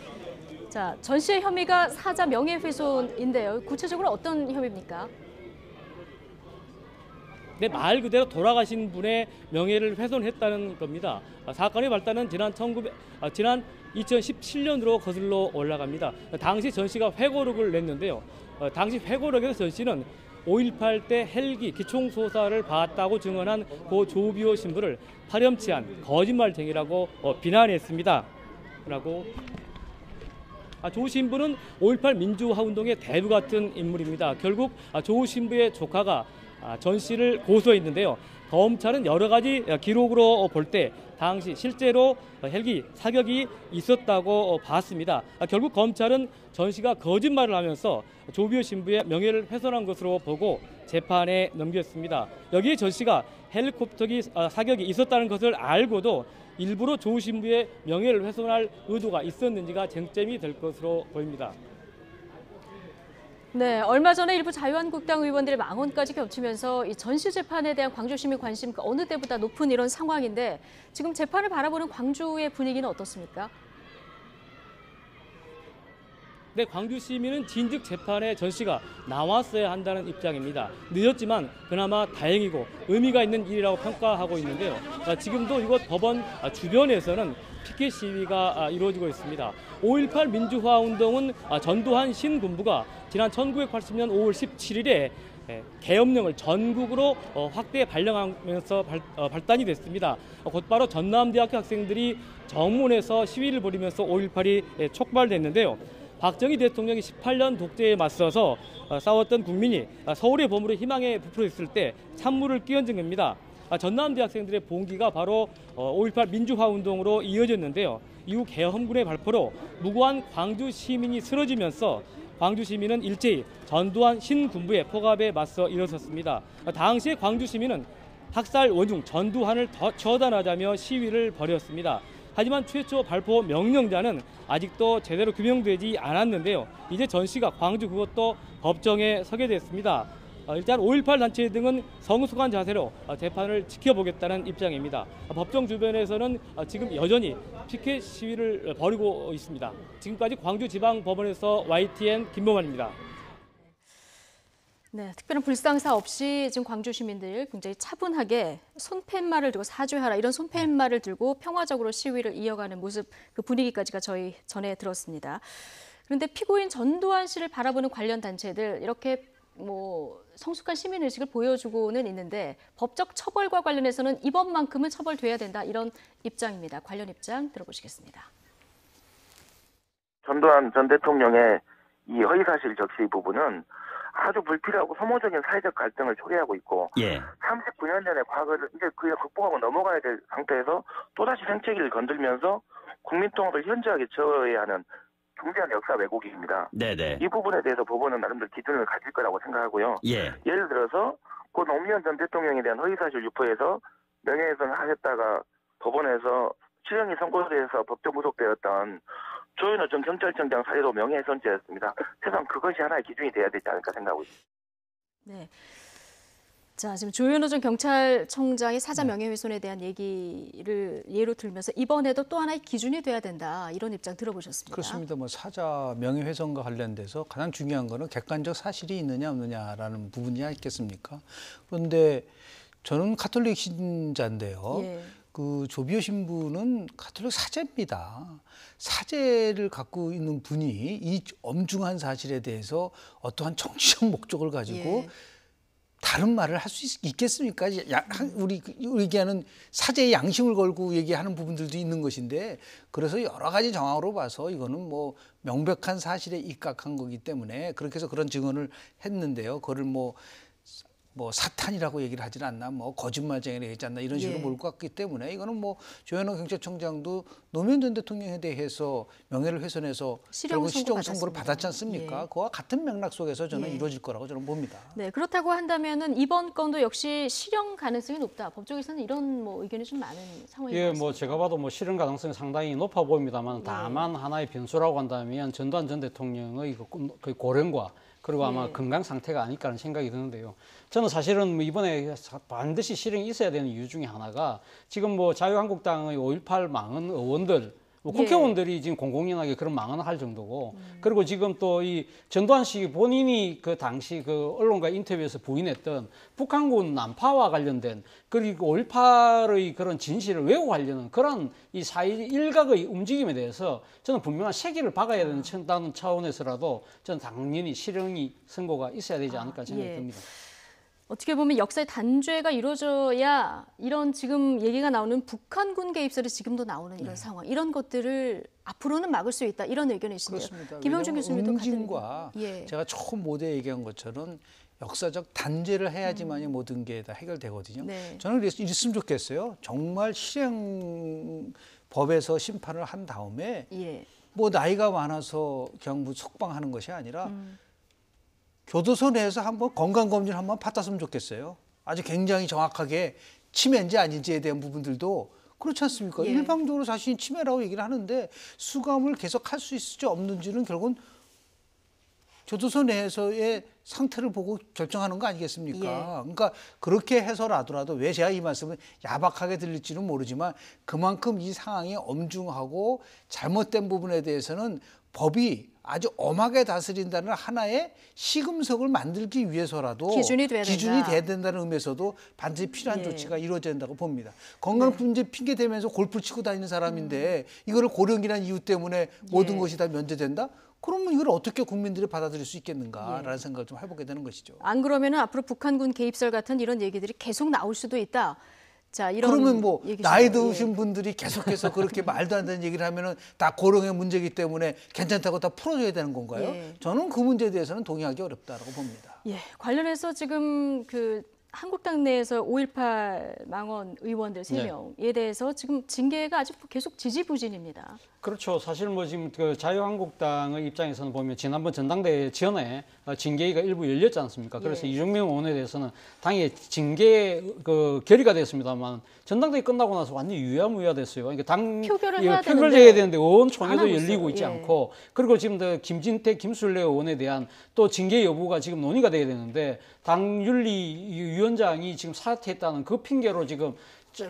자, 전 씨의 혐의가 사자 명예훼손인데요. 구체적으로 어떤 혐의입니까? 네, 말 그대로 돌아가신 분의 명예를 훼손했다는 겁니다. 사건의 발단은 지난 2017년으로 거슬러 올라갑니다. 당시 전 씨가 회고록을 냈는데요. 당시 회고록에서 전 씨는 5.18 때 헬기 기총소사를 봤다고 증언한 고 조비오 신부를 파렴치한 거짓말쟁이라고 비난했습니다. 조 신부는 5.18 민주화 운동의 대부 같은 인물입니다. 결국 조 신부의 조카가 전 씨를 고소했는데요. 검찰은 여러 가지 기록으로 볼 때 당시 실제로 헬기 사격이 있었다고 봤습니다. 결국 검찰은 전 씨가 거짓말을 하면서 조비오 신부의 명예를 훼손한 것으로 보고 재판에 넘겼습니다. 여기에 전 씨가 헬리콥터 사격이 있었다는 것을 알고도 일부러 조 신부의 명예를 훼손할 의도가 있었는지가 쟁점이 될 것으로 보입니다. 네, 얼마 전에 일부 자유한국당 의원들의 망언까지 겹치면서 이 전시 재판에 대한 광주시민 관심 어느 때보다 높은 이런 상황인데 지금 재판을 바라보는 광주의 분위기는 어떻습니까? 네, 광주 시민은 진즉 재판에 전 씨가 나왔어야 한다는 입장입니다. 늦었지만 그나마 다행이고 의미가 있는 일이라고 평가하고 있는데요. 지금도 이곳 법원 주변에서는 피켓 시위가 이루어지고 있습니다. 5.18 민주화 운동은 전두환 신군부가 지난 1980년 5월 17일에 계엄령을 전국으로 확대 발령하면서 발단이 됐습니다. 곧바로 전남대학교 학생들이 정문에서 시위를 벌이면서 5.18이 촉발됐는데요. 박정희 대통령이 18년 독재에 맞서서 싸웠던 국민이 서울의 봄으로 희망에 부풀어 있을 때 찬물을 끼얹은 겁니다. 전남대 학생들의 봉기가 바로 5.18 민주화 운동으로 이어졌는데요. 이후 계엄군의 발포로 무고한 광주 시민이 쓰러지면서 광주 시민은 일제히 전두환 신군부의 포갑에 맞서 일어섰습니다. 당시에 광주 시민은 학살 원중 전두환을 더 처단하자며 시위를 벌였습니다. 하지만 최초 발포 명령자는 아직도 제대로 규명되지 않았는데요. 이제 전 씨가 광주 그것도 법정에 서게 됐습니다. 일단 5.18 단체 등은 성숙한 자세로 재판을 지켜보겠다는 입장입니다. 법정 주변에서는 지금 여전히 피켓 시위를 벌이고 있습니다. 지금까지 광주지방법원에서 YTN 김범환입니다. 네, 특별한 불상사 없이 지금 광주 시민들 굉장히 차분하게 손팻말을 들고 사죄하라 이런 손팻말을 들고 평화적으로 시위를 이어가는 모습, 그 분위기까지가 저희 전해 들었습니다. 그런데 피고인 전두환 씨를 바라보는 관련 단체들 이렇게 성숙한 시민의식을 보여주고는 있는데 법적 처벌과 관련해서는 이번만큼은 처벌돼야 된다 이런 입장입니다. 관련 입장 들어보시겠습니다. 전두환 전 대통령의 이 허위사실 적시 부분은 아주 불필요하고 소모적인 사회적 갈등을 초래하고 있고 39년 전의 과거를 이제 그냥 극복하고 넘어가야 될 상태에서 또다시 생채기를 건들면서 국민 통합을 현저하게 저해야 하는 중대한 역사 왜곡입니다. 네네. 이 부분에 대해서 법원은 나름대로 기준을 가질 거라고 생각하고요. 예를 들어서 고 노무현 전 대통령에 대한 허위사실 유포에서 명예훼손을 하셨다가 법원에서 실형이 선고돼서 법정 구속되었던 조현호 전 경찰청장 사례도 명예훼손죄였습니다. 최소한 그것이 하나의 기준이 돼야 되지 않을까 생각하고 있습니다. 네. 자, 지금 조현호 전 경찰청장의 사자 명예훼손에 대한 얘기를 예로 들면서 이번에도 또 하나의 기준이 돼야 된다 이런 입장 들어보셨습니다. 그렇습니다. 사자 명예훼손과 관련돼서 가장 중요한 거는 객관적 사실이 있느냐 없느냐라는 부분이 아니겠습니까? 그런데 저는 가톨릭 신자인데요. 그 조비오 신부는 가톨릭 사제입니다. 사제를 갖고 있는 분이 이 엄중한 사실에 대해서 어떠한 정치적 목적을 가지고 다른 말을 할 수 있겠습니까? 우리 얘기하는 사제의 양심을 걸고 얘기하는 부분들도 있는 것인데 그래서 여러 가지 정황으로 봐서 이거는 뭐 명백한 사실에 입각한 거기 때문에 그렇게 해서 그런 증언을 했는데요. 그거를 뭐 사탄이라고 얘기를 하질 않나, 뭐 거짓말쟁이라고 얘기하지 않나 이런 식으로 몰고 갔기 때문에 이거는 뭐 조현호 경찰청장도 노무현 전 대통령에 대해서 명예를 훼손해서 결국 시정 선고를 받았지 않습니까? 그와 같은 맥락 속에서 저는 이루어질 거라고 저는 봅니다. 네, 그렇다고 한다면은 이번 건도 역시 실형 가능성이 높다. 법조계에서는 이런 뭐 의견이 좀 많은 상황인 것 같습니다. 뭐 제가 봐도 뭐 실형 가능성이 상당히 높아 보입니다만 다만 하나의 변수라고 한다면 전두환 전 대통령의 그 고령과 그리고 아마 건강 상태가 아닐까 하는 생각이 드는데요. 저는 사실은 뭐 이번에 반드시 실형이 있어야 되는 이유 중에 하나가 지금 뭐 자유한국당의 5.18 망언 의원들, 국회의원들이 지금 공공연하게 그런 망언을 할 정도고, 그리고 지금 또 이 전두환 씨 본인이 그 당시 그 언론과 인터뷰에서 부인했던 북한군 난파와 관련된 그리고 5.18의 그런 진실을 왜곡하려는 그런 이 사회 일각의 움직임에 대해서 저는 분명한 세기를 박아야 된다는 차원에서라도 저는 당연히 실형이 선고가 있어야 되지 않을까 생각이 듭니다. 어떻게 보면 역사의 단죄가 이루어져야 이런 지금 얘기가 나오는 북한군 개입설이 지금도 나오는 이런 상황, 이런 것들을 앞으로는 막을 수 있다, 이런 의견이신데요. 그렇습니다. 김영준 교수님도 응징과 제가 처음 모두에 얘기한 것처럼 역사적 단죄를 해야지만이 모든 게 다 해결되거든요. 저는 이랬으면 좋겠어요. 정말 실행법에서 심판을 한 다음에 뭐 나이가 많아서 그냥 뭐 속방하는 것이 아니라 교도소 내에서 한번 건강검진 한번 받았으면 좋겠어요. 아주 굉장히 정확하게 치매인지 아닌지에 대한 부분들도 그렇지 않습니까? 일방적으로 자신이 치매라고 얘기를 하는데 수감을 계속 할 수 있을지 없는지는 결국은 교도소 내에서의 상태를 보고 결정하는 거 아니겠습니까? 그러니까 그렇게 해서라도 왜 제가 이 말씀을 야박하게 들릴지는 모르지만 그만큼 이 상황이 엄중하고 잘못된 부분에 대해서는 법이 아주 엄하게 다스린다는 하나의 시금석을 만들기 위해서라도 기준이 돼야 된다는 의미에서도 반드시 필요한 조치가 이루어져야 된다고 봅니다. 건강 문제 핑계 대면서 골프 치고 다니는 사람인데 이거를 고령이라는 이유 때문에 모든 것이 다 면제된다? 그러면 이걸 어떻게 국민들이 받아들일 수 있겠는가라는 생각을 좀 해보게 되는 것이죠. 안 그러면은 앞으로 북한군 개입설 같은 이런 얘기들이 계속 나올 수도 있다. 자, 이런 그러면 뭐 나이 드신 분들이 계속해서 그렇게 말도 안 되는 얘기를 하면은 다 고령의 문제이기 때문에 괜찮다고 다 풀어줘야 되는 건가요? 저는 그 문제에 대해서는 동의하기 어렵다고 봅니다. 관련해서 지금 그 한국당 내에서 5.18 망언 의원들 3명에 대해서 지금 징계가 아직 계속 지지부진입니다. 그렇죠. 사실 뭐 지금 그 자유한국당의 입장에서는 보면 지난번 전당대회 전에 징계가 일부 열렸지 않습니까? 그래서 이정명 의원에 대해서는 당에 징계 그 결의가 됐습니다만 전당대회 끝나고 나서 완전히 유야무야됐어요. 그러니까 당 표결을 해야 되는데 의원총회도 열리고 있지 않고, 그리고 지금 김진태, 김술래 의원에 대한 또 징계 여부가 지금 논의가 돼야 되는데 당 윤리위원장이 지금 사퇴했다는 그 핑계로 지금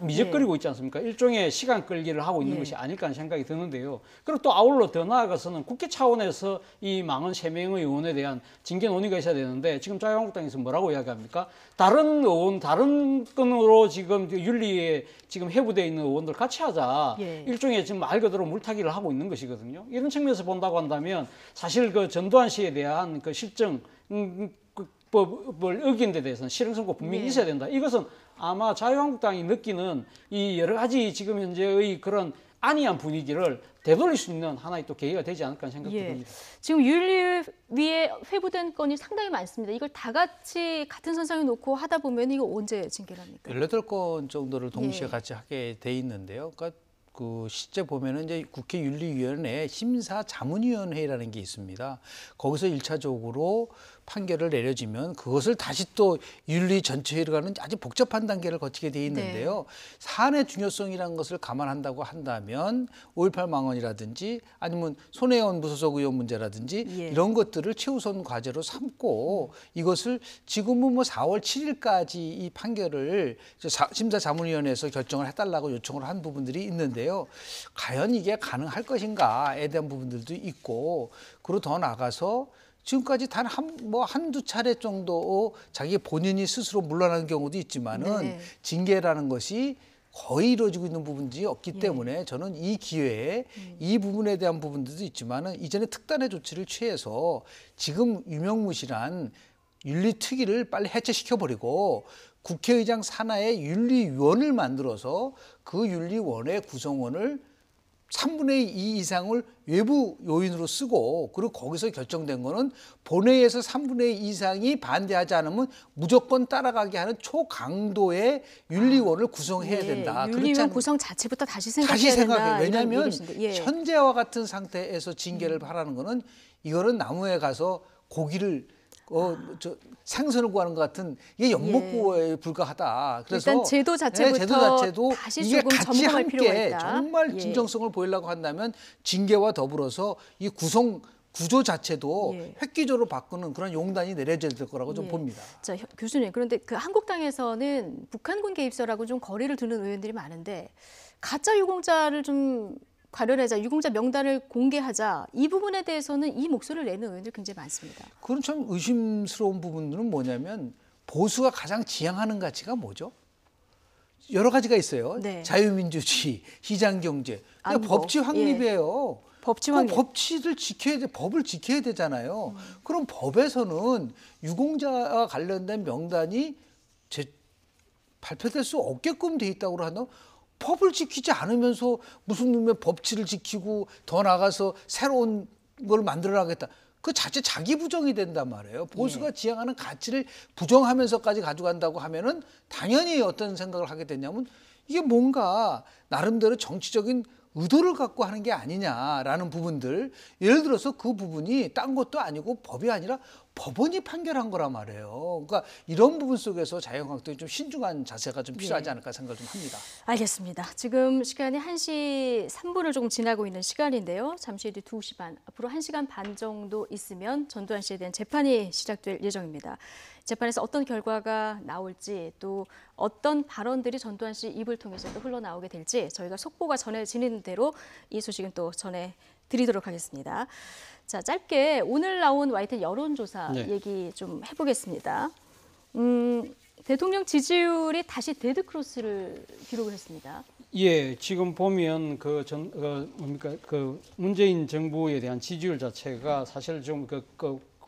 미적거리고 있지 않습니까? 일종의 시간 끌기를 하고 있는 것이 아닐까 하는 생각이 드는데요. 그리고 또 아울러 더 나아가서는 국회 차원에서 이 망언 3명의 의원에 대한 징계 논의가 있어야 되는데 지금 자유한국당에서 뭐라고 이야기합니까? 다른 의원, 다른 건으로 지금 윤리에 지금 해부되어 있는 의원들 같이 하자. 일종의 지금 말 그대로 물타기를 하고 있는 것이거든요. 이런 측면에서 본다고 한다면 사실 그 전두환 씨에 대한 그 실정 법을 어긴 데 대해서는 실형 선고 분명히 있어야 된다. 이것은 아마 자유한국당이 느끼는 이 여러 가지 지금 현재의 그런 안이한 분위기를 되돌릴 수 있는 하나의 또 계기가 되지 않을까 하는 생각이 듭니다. 지금 윤리위에 회부된 건이 상당히 많습니다. 이걸 다 같이 같은 선상에 놓고 하다 보면 이거 언제 징계를 합니까? 18건 정도를 동시에 같이 하게 돼 있는데요. 그러니까 그 실제 보면은 이제 국회 윤리위원회 심사자문위원회라는 게 있습니다. 거기서 1차적으로 판결을 내려지면 그것을 다시 또 윤리 전체회로 가는 아주 복잡한 단계를 거치게 돼 있는데요. 사안의 중요성이라는 것을 감안한다고 한다면 5.18 망언이라든지 아니면 손혜원 무소속 의원 문제라든지 이런 것들을 최우선 과제로 삼고 이것을 지금은 뭐 4월 7일까지 이 판결을 심사자문위원회에서 결정을 해달라고 요청을 한 부분들이 있는데요. 과연 이게 가능할 것인가에 대한 부분들도 있고, 그리고 더 나아가서 지금까지 단 한두 차례 정도 자기 본인이 스스로 물러나는 경우도 있지만은 징계라는 것이 거의 이루어지고 있는 부분들이 없기 때문에 저는 이 기회에 이 부분에 대한 부분들도 있지만은 이전에 특단의 조치를 취해서 지금 유명무실한 윤리특위를 빨리 해체시켜버리고 국회의장 산하에 윤리위원을 만들어서 그 윤리위원회 구성원을 3분의 2 이상을 외부 요인으로 쓰고 그리고 거기서 결정된 거는 본회의에서 3분의 2 이상이 반대하지 않으면 무조건 따라가게 하는 초강도의 윤리위원을 구성해야 된다. 윤리위원 구성 자체부터 다시 생각해야 된다. 왜냐하면 현재와 같은 상태에서 징계를 하라는 거는 이거는 나무에 가서 고기를 생선을 구하는 것 같은 이게 엿먹고에 불과하다. 그래서 일단 제도 자체도 다시 이게 조금 같이 점검할 필요가 있다. 정말 진정성을 보이려고 한다면 징계와 더불어서 이 구조 자체도 획기적으로 바꾸는 그런 용단이 내려져야 될 거라고 좀 봅니다. 자, 교수님, 그런데 그 한국당에서는 북한군 개입설하고 좀 거리를 두는 의원들이 많은데 가짜 유공자를 좀 관련해자 유공자 명단을 공개하자 이 부분에 대해서는 이 목소리를 내는 의원들 굉장히 많습니다. 그런 참 의심스러운 부분들은 뭐냐면 보수가 가장 지향하는 가치가 뭐죠? 여러 가지가 있어요. 네. 자유민주주의, 시장경제, 법치 확립이에요. 법치 확립. 법치를 지켜야 돼, 법을 지켜야 되잖아요. 그럼 법에서는 유공자와 관련된 명단이 발표될 수 없게끔 돼 있다고 하나? 법을 지키지 않으면서 무슨 놈의 법치를 지키고 더 나가서 새로운 걸 만들어나겠다. 그 자체 자기 부정이 된단 말이에요. 보수가 지향하는 가치를 부정하면서까지 가져간다고 하면은 당연히 어떤 생각을 하게 되냐면 이게 뭔가 나름대로 정치적인 의도를 갖고 하는 게 아니냐라는 부분들. 예를 들어서 그 부분이 딴 것도 아니고 법이 아니라 법원이 판결한 거란 말이에요. 그러니까 이런 부분 속에서 자유한국당이 좀 신중한 자세가 좀 필요하지 않을까 생각을 좀 합니다. 알겠습니다. 지금 시간이 1시 3분을 조금 지나고 있는 시간인데요. 잠시 뒤 2시 반, 앞으로 1시간 반 정도 있으면 전두환 씨에 대한 재판이 시작될 예정입니다. 재판에서 어떤 결과가 나올지 또 어떤 발언들이 전두환 씨 입을 통해서 또 흘러나오게 될지 저희가 속보가 전해지는 대로 이 소식은 또 전해드리도록 하겠습니다. 자, 짧게 오늘 나온 YTN 여론조사 얘기 좀 해보겠습니다. 대통령 지지율이 다시 데드크로스를 기록을 했습니다. 예, 지금 보면 그 문재인 정부에 대한 지지율 자체가 사실 좀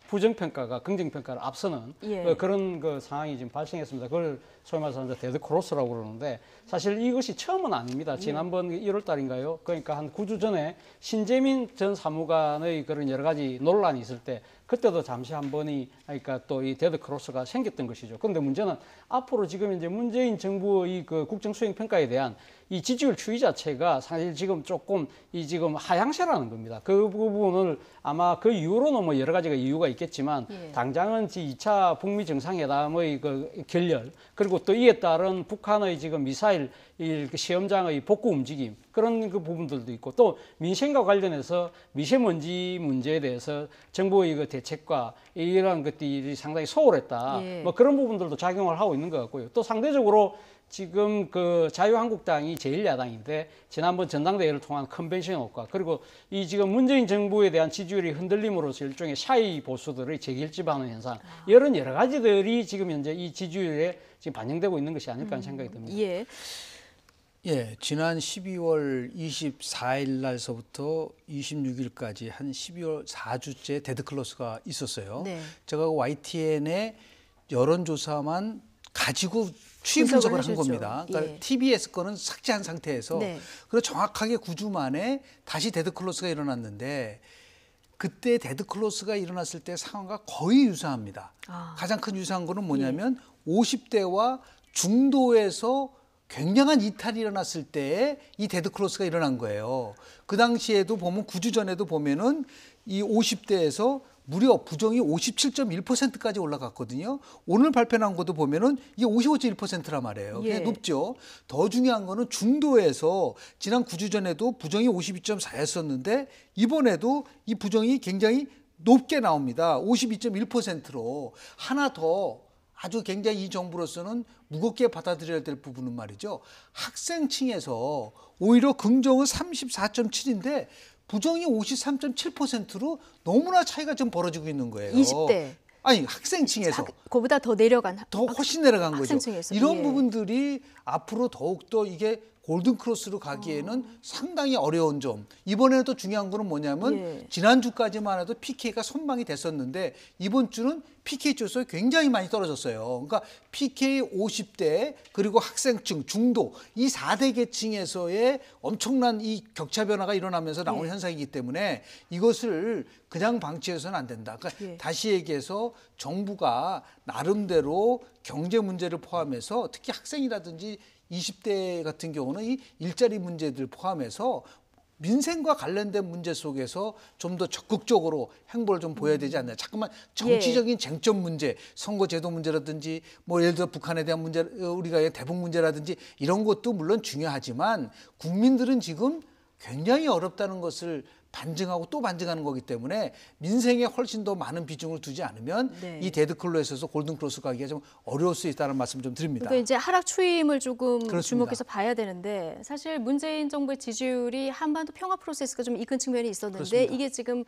부정평가가 긍정평가를 앞서는 그런 상황이 지금 발생했습니다. 그걸 소위 말해서 데드크로스라고 그러는데 사실 이것이 처음은 아닙니다. 지난번 1월 달인가요? 그러니까 한 9주 전에 신재민 전 사무관의 그런 여러 가지 논란이 있을 때 그때도 잠시 한 번이 그러니까 또 이 데드크로스가 생겼던 것이죠. 그런데 문제는 앞으로 지금 이제 문재인 정부의 그 국정수행평가에 대한 이 지지율 추이 자체가 사실 지금 조금 지금 하향세라는 겁니다. 그 부분을 아마 그 이후로는 뭐 여러 가지가 이유가 있겠지만 당장은 2차 북미 정상회담의 그 결렬 그리고 또 이에 따른 북한의 지금 미사일 시험장의 복구 움직임 그런 그 부분들도 있고 또 민생과 관련해서 미세먼지 문제에 대해서 정부의 그 대책과 이런 것들이 상당히 소홀했다. 뭐 그런 부분들도 작용을 하고 있는 것 같고요. 또 상대적으로 지금 그 자유한국당이 제1야당인데 지난번 전당대회를 통한 컨벤션 효과 그리고 이 지금 문재인 정부에 대한 지지율이 흔들림으로써 일종의 샤이 보수들의 재결집하는 현상 이런 여러 가지들이 지금 현재 이 지지율에 지금 반영되고 있는 것이 아닐까 하는 생각이 듭니다. 예, 지난 12월 24일 날서부터 26일까지 한 12월 4주째 데드클로스가 있었어요. 제가 YTN의 여론조사만 가지고 추이 분석을 한 겁니다. 그러니까 TBS 거는 삭제한 상태에서 그리고 정확하게 9주 만에 다시 데드클로스가 일어났는데 그때 데드클로스가 일어났을 때 상황과 거의 유사합니다. 가장 큰 유사한 거는 뭐냐면 50대와 중도에서 굉장한 이탈이 일어났을 때에 이 데드크로스가 일어난 거예요. 그 당시에도 보면 9주 전에도 보면은 이 50대에서 무려 부정이 57.1%까지 올라갔거든요. 오늘 발표한 것도 보면은 이게 55.1%란 말이에요. 그게 높죠. 더 중요한 거는 중도에서 지난 9주 전에도 부정이 52.4였었는데 이번에도 이 부정이 굉장히 높게 나옵니다. 52.1%로 하나 더 아주 굉장히 이 정부로서는 무겁게 받아들여야 될 부분은 말이죠. 학생층에서 오히려 긍정은 34.7인데 부정이 53.7%로 너무나 차이가 좀 벌어지고 있는 거예요. 20대. 아니 학생층에서. 그보다 더 내려간. 더 훨씬 내려간 거죠. 학생층에서. 이런 부분들이 앞으로 더욱더 이게 골든크로스로 가기에는 상당히 어려운 점. 이번에는 또 중요한 거는 뭐냐면 지난주까지만 해도 PK가 선방이 됐었는데 이번 주는 PK 조수가 굉장히 많이 떨어졌어요. 그러니까 PK 50대 그리고 학생층, 중도 이 4대 계층에서의 엄청난 이 격차 변화가 일어나면서 나오는 현상이기 때문에 이것을 그냥 방치해서는 안 된다. 그러니까 다시 얘기해서 정부가 나름대로 경제 문제를 포함해서 특히 학생이라든지 20대 같은 경우는 이 일자리 문제들 포함해서 민생과 관련된 문제 속에서 좀 더 적극적으로 행보를 좀 보여야 되지 않나요? 자꾸만 정치적인 쟁점 문제, 선거제도 문제라든지 뭐 예를 들어 북한에 대한 문제, 우리가 대북 문제라든지 이런 것도 물론 중요하지만 국민들은 지금 굉장히 어렵다는 것을 반증하고 또 반증하는 거기 때문에 민생에 훨씬 더 많은 비중을 두지 않으면 이 데드클로에서 골든크로스 가기가 좀 어려울 수 있다는 말씀 좀 드립니다. 그러니까 이제 하락 추임을 조금 그렇습니다. 주목해서 봐야 되는데 사실 문재인 정부의 지지율이 한반도 평화 프로세스가 좀 이끈 측면이 있었는데 그렇습니다. 이게 지금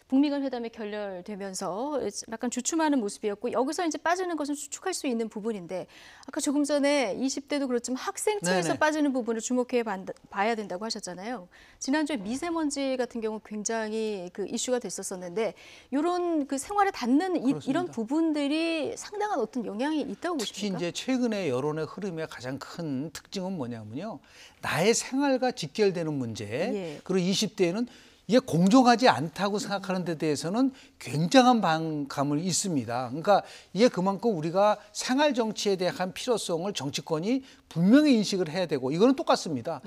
북미 간 회담에 결렬되면서 약간 주춤하는 모습이었고 여기서 이제 빠지는 것은 추측할 수 있는 부분인데 아까 조금 전에 20대도 그렇지만 학생층에서 네네. 빠지는 부분을 주목해 봐야 된다고 하셨잖아요. 지난주에 미세먼지 같은 경우 굉장히 그 이슈가 됐었었는데 이런 그 생활에 닿는 이런 부분들이 상당한 어떤 영향이 있다고 특히 보십니까? 이제 최근에 여론의 흐름의 가장 큰 특징은 뭐냐면요. 나의 생활과 직결되는 문제. 그리고 20대에는 이게 공정하지 않다고 생각하는 데 대해서는 굉장한 반감을 있습니다. 그러니까 이게 그만큼 우리가 생활 정치에 대한 필요성을 정치권이 분명히 인식을 해야 되고 이거는 똑같습니다.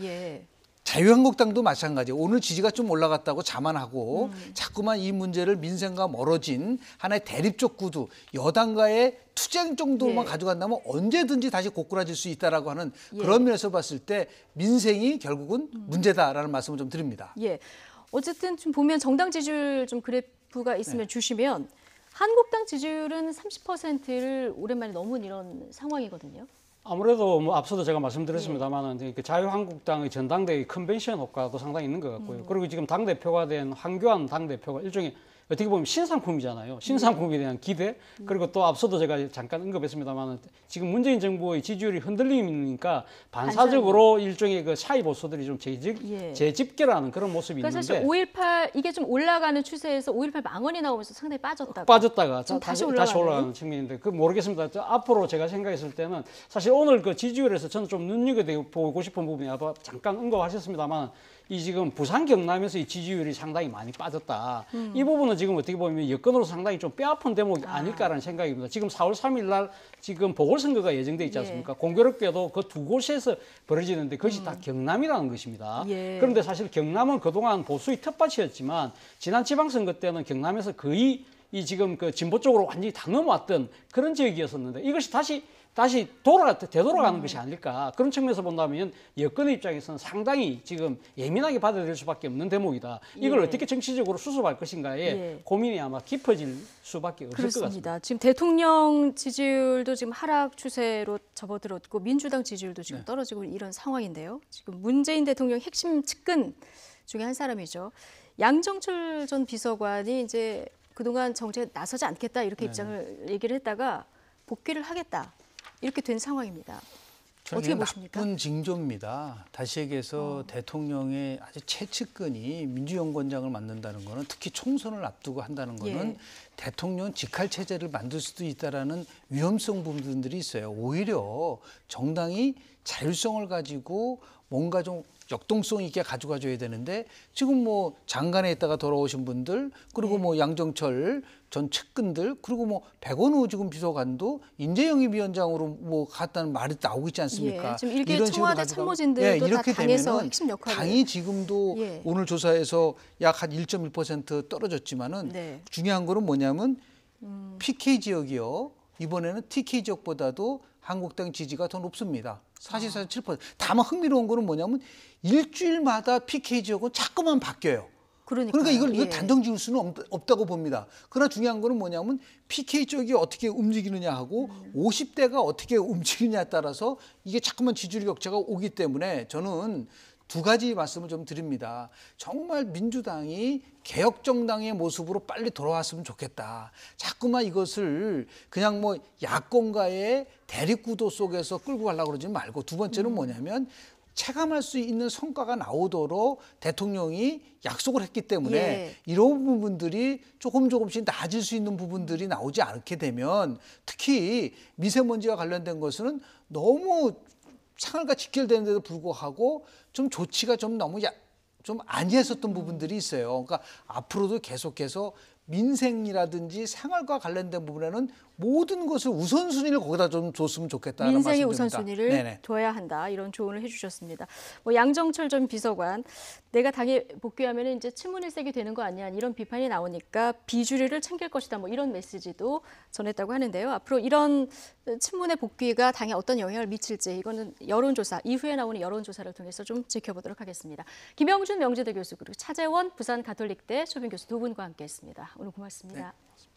자유한국당도 마찬가지예요. 오늘 지지가 좀 올라갔다고 자만하고 자꾸만 이 문제를 민생과 멀어진 하나의 대립적 구도, 여당과의 투쟁 정도만 가져간다면 언제든지 다시 고꾸라질 수 있다라고 하는 그런 면에서 봤을 때 민생이 결국은 문제다라는 말씀을 좀 드립니다. 어쨌든 좀 보면 정당 지지율 좀 그래프가 있으면 주시면 한국당 지지율은 30%를 오랜만에 넘은 이런 상황이거든요. 아무래도 뭐 앞서도 제가 말씀드렸습니다만은 그 자유한국당의 전당대회 컨벤션 효과도 상당히 있는 것 같고요. 그리고 지금 당 대표가 된 황교안 당 대표가 일종의 어떻게 보면 신상품이잖아요. 신상품에 대한 기대. 그리고 또 앞서도 제가 잠깐 언급했습니다만 지금 문재인 정부의 지지율이 흔들리니까 반사적으로 일종의 그 사이 보수들이 좀 재집결하는 그런 모습이 그러니까 있는데. 사실 5.18 이게 좀 올라가는 추세에서 5.18 망언이 나오면서 상당히 빠졌다가 다시 올라가는 측면인데 그 모르겠습니다. 앞으로 제가 생각했을 때는 사실 오늘 그 지지율에서 저는 좀 눈여겨보고 싶은 부분이 아까 잠깐 언급하셨습니다만 이 지금 부산 경남에서 이 지지율이 상당히 많이 빠졌다. 이 부분은 지금 어떻게 보면 여건으로 상당히 좀 뼈아픈 대목이 아닐까라는 생각입니다. 지금 4월 3일 날 지금 보궐선거가 예정돼 있지 않습니까? 공교롭게도 그 두 곳에서 벌어지는데 그것이 다 경남이라는 것입니다. 그런데 사실 경남은 그동안 보수의 텃밭이었지만 지난 지방선거 때는 경남에서 거의 이 지금 그 진보 쪽으로 완전히 다 넘어왔던 그런 지역이었었는데 이것이 다시 되돌아가는 것이 아닐까. 그런 측면에서 본다면 여권의 입장에서는 상당히 지금 예민하게 받아들일 수밖에 없는 대목이다. 이걸 어떻게 정치적으로 수습할 것인가에 고민이 아마 깊어질 수밖에 없을 것 같습니다. 지금 대통령 지지율도 지금 하락 추세로 접어들었고 민주당 지지율도 지금 떨어지고 이런 상황인데요. 지금 문재인 대통령 핵심 측근 중에 한 사람이죠. 양정철 전 비서관이 이제 그동안 정치에 나서지 않겠다 이렇게 입장을 얘기를 했다가 복귀를 하겠다. 이렇게 된 상황입니다. 어떻게 보십니까? 나쁜 징조입니다. 다시 얘기해서 대통령의 아주 최측근이 민주연구원장을 맡는다는 거는 특히 총선을 앞두고 한다는 거는 대통령 직할 체제를 만들 수도 있다라는 위험성 부분들이 있어요. 오히려 정당이 자율성을 가지고 뭔가 좀 역동성 있게 가져가줘야 되는데 지금 뭐 장관에 있다가 돌아오신 분들 그리고 뭐 양정철 전 측근들 그리고 뭐 백원우 지금 비서관도 인재영입위원장으로 뭐 갔다는 말이 나오고 있지 않습니까? 지금 일개 청와대 참모진들도 다 당에서 핵심 역할을. 당이 지금도 오늘 조사에서 약 한 1.1% 떨어졌지만은 중요한 거는 뭐냐면 PK 지역이요. 이번에는 TK 지역보다도 한국당 지지가 더 높습니다. 사실상 7%. 다만 흥미로운 거는 뭐냐면 일주일마다 PK 지역은 자꾸만 바뀌어요. 그러니까 이걸 단정 지을 수는 없다고 봅니다. 그러나 중요한 거는 뭐냐면 PK 쪽이 어떻게 움직이느냐 하고 50대가 어떻게 움직이느냐에 따라서 이게 자꾸만 지지율 격차가 오기 때문에 저는 두 가지 말씀을 좀 드립니다. 정말 민주당이 개혁정당의 모습으로 빨리 돌아왔으면 좋겠다. 자꾸만 이것을 그냥 뭐 야권과의 대립구도 속에서 끌고 가려고 그러지 말고 두 번째는 뭐냐면 체감할 수 있는 성과가 나오도록 대통령이 약속을 했기 때문에 예. 이런 부분들이 조금씩 낮을 수 있는 부분들이 나오지 않게 되면 특히 미세먼지와 관련된 것은 너무 생활과 직결되는데도 불구하고 좀 조치가 좀 너무 좀 아니했었던 부분들이 있어요. 그러니까 앞으로도 계속해서 민생이라든지 생활과 관련된 부분에는 모든 것을 우선순위를 거기다 좀 줬으면 좋겠다는 민생의 말씀드립니다. 우선순위를 네네. 둬야 한다. 이런 조언을 해주셨습니다. 뭐 양정철 전 비서관, 내가 당에 복귀하면 이제 친문일색이 되는 거 아니야 이런 비판이 나오니까 비주류를 챙길 것이다. 뭐 이런 메시지도 전했다고 하는데요. 앞으로 이런 친문의 복귀가 당에 어떤 영향을 미칠지 이거는 여론조사 이후에 나오는 여론조사를 통해서 좀 지켜보도록 하겠습니다. 김영준 명지대 교수 그리고 차재원 부산 가톨릭대 초빙 교수 두 분과 함께했습니다. 오늘 고맙습니다. 네.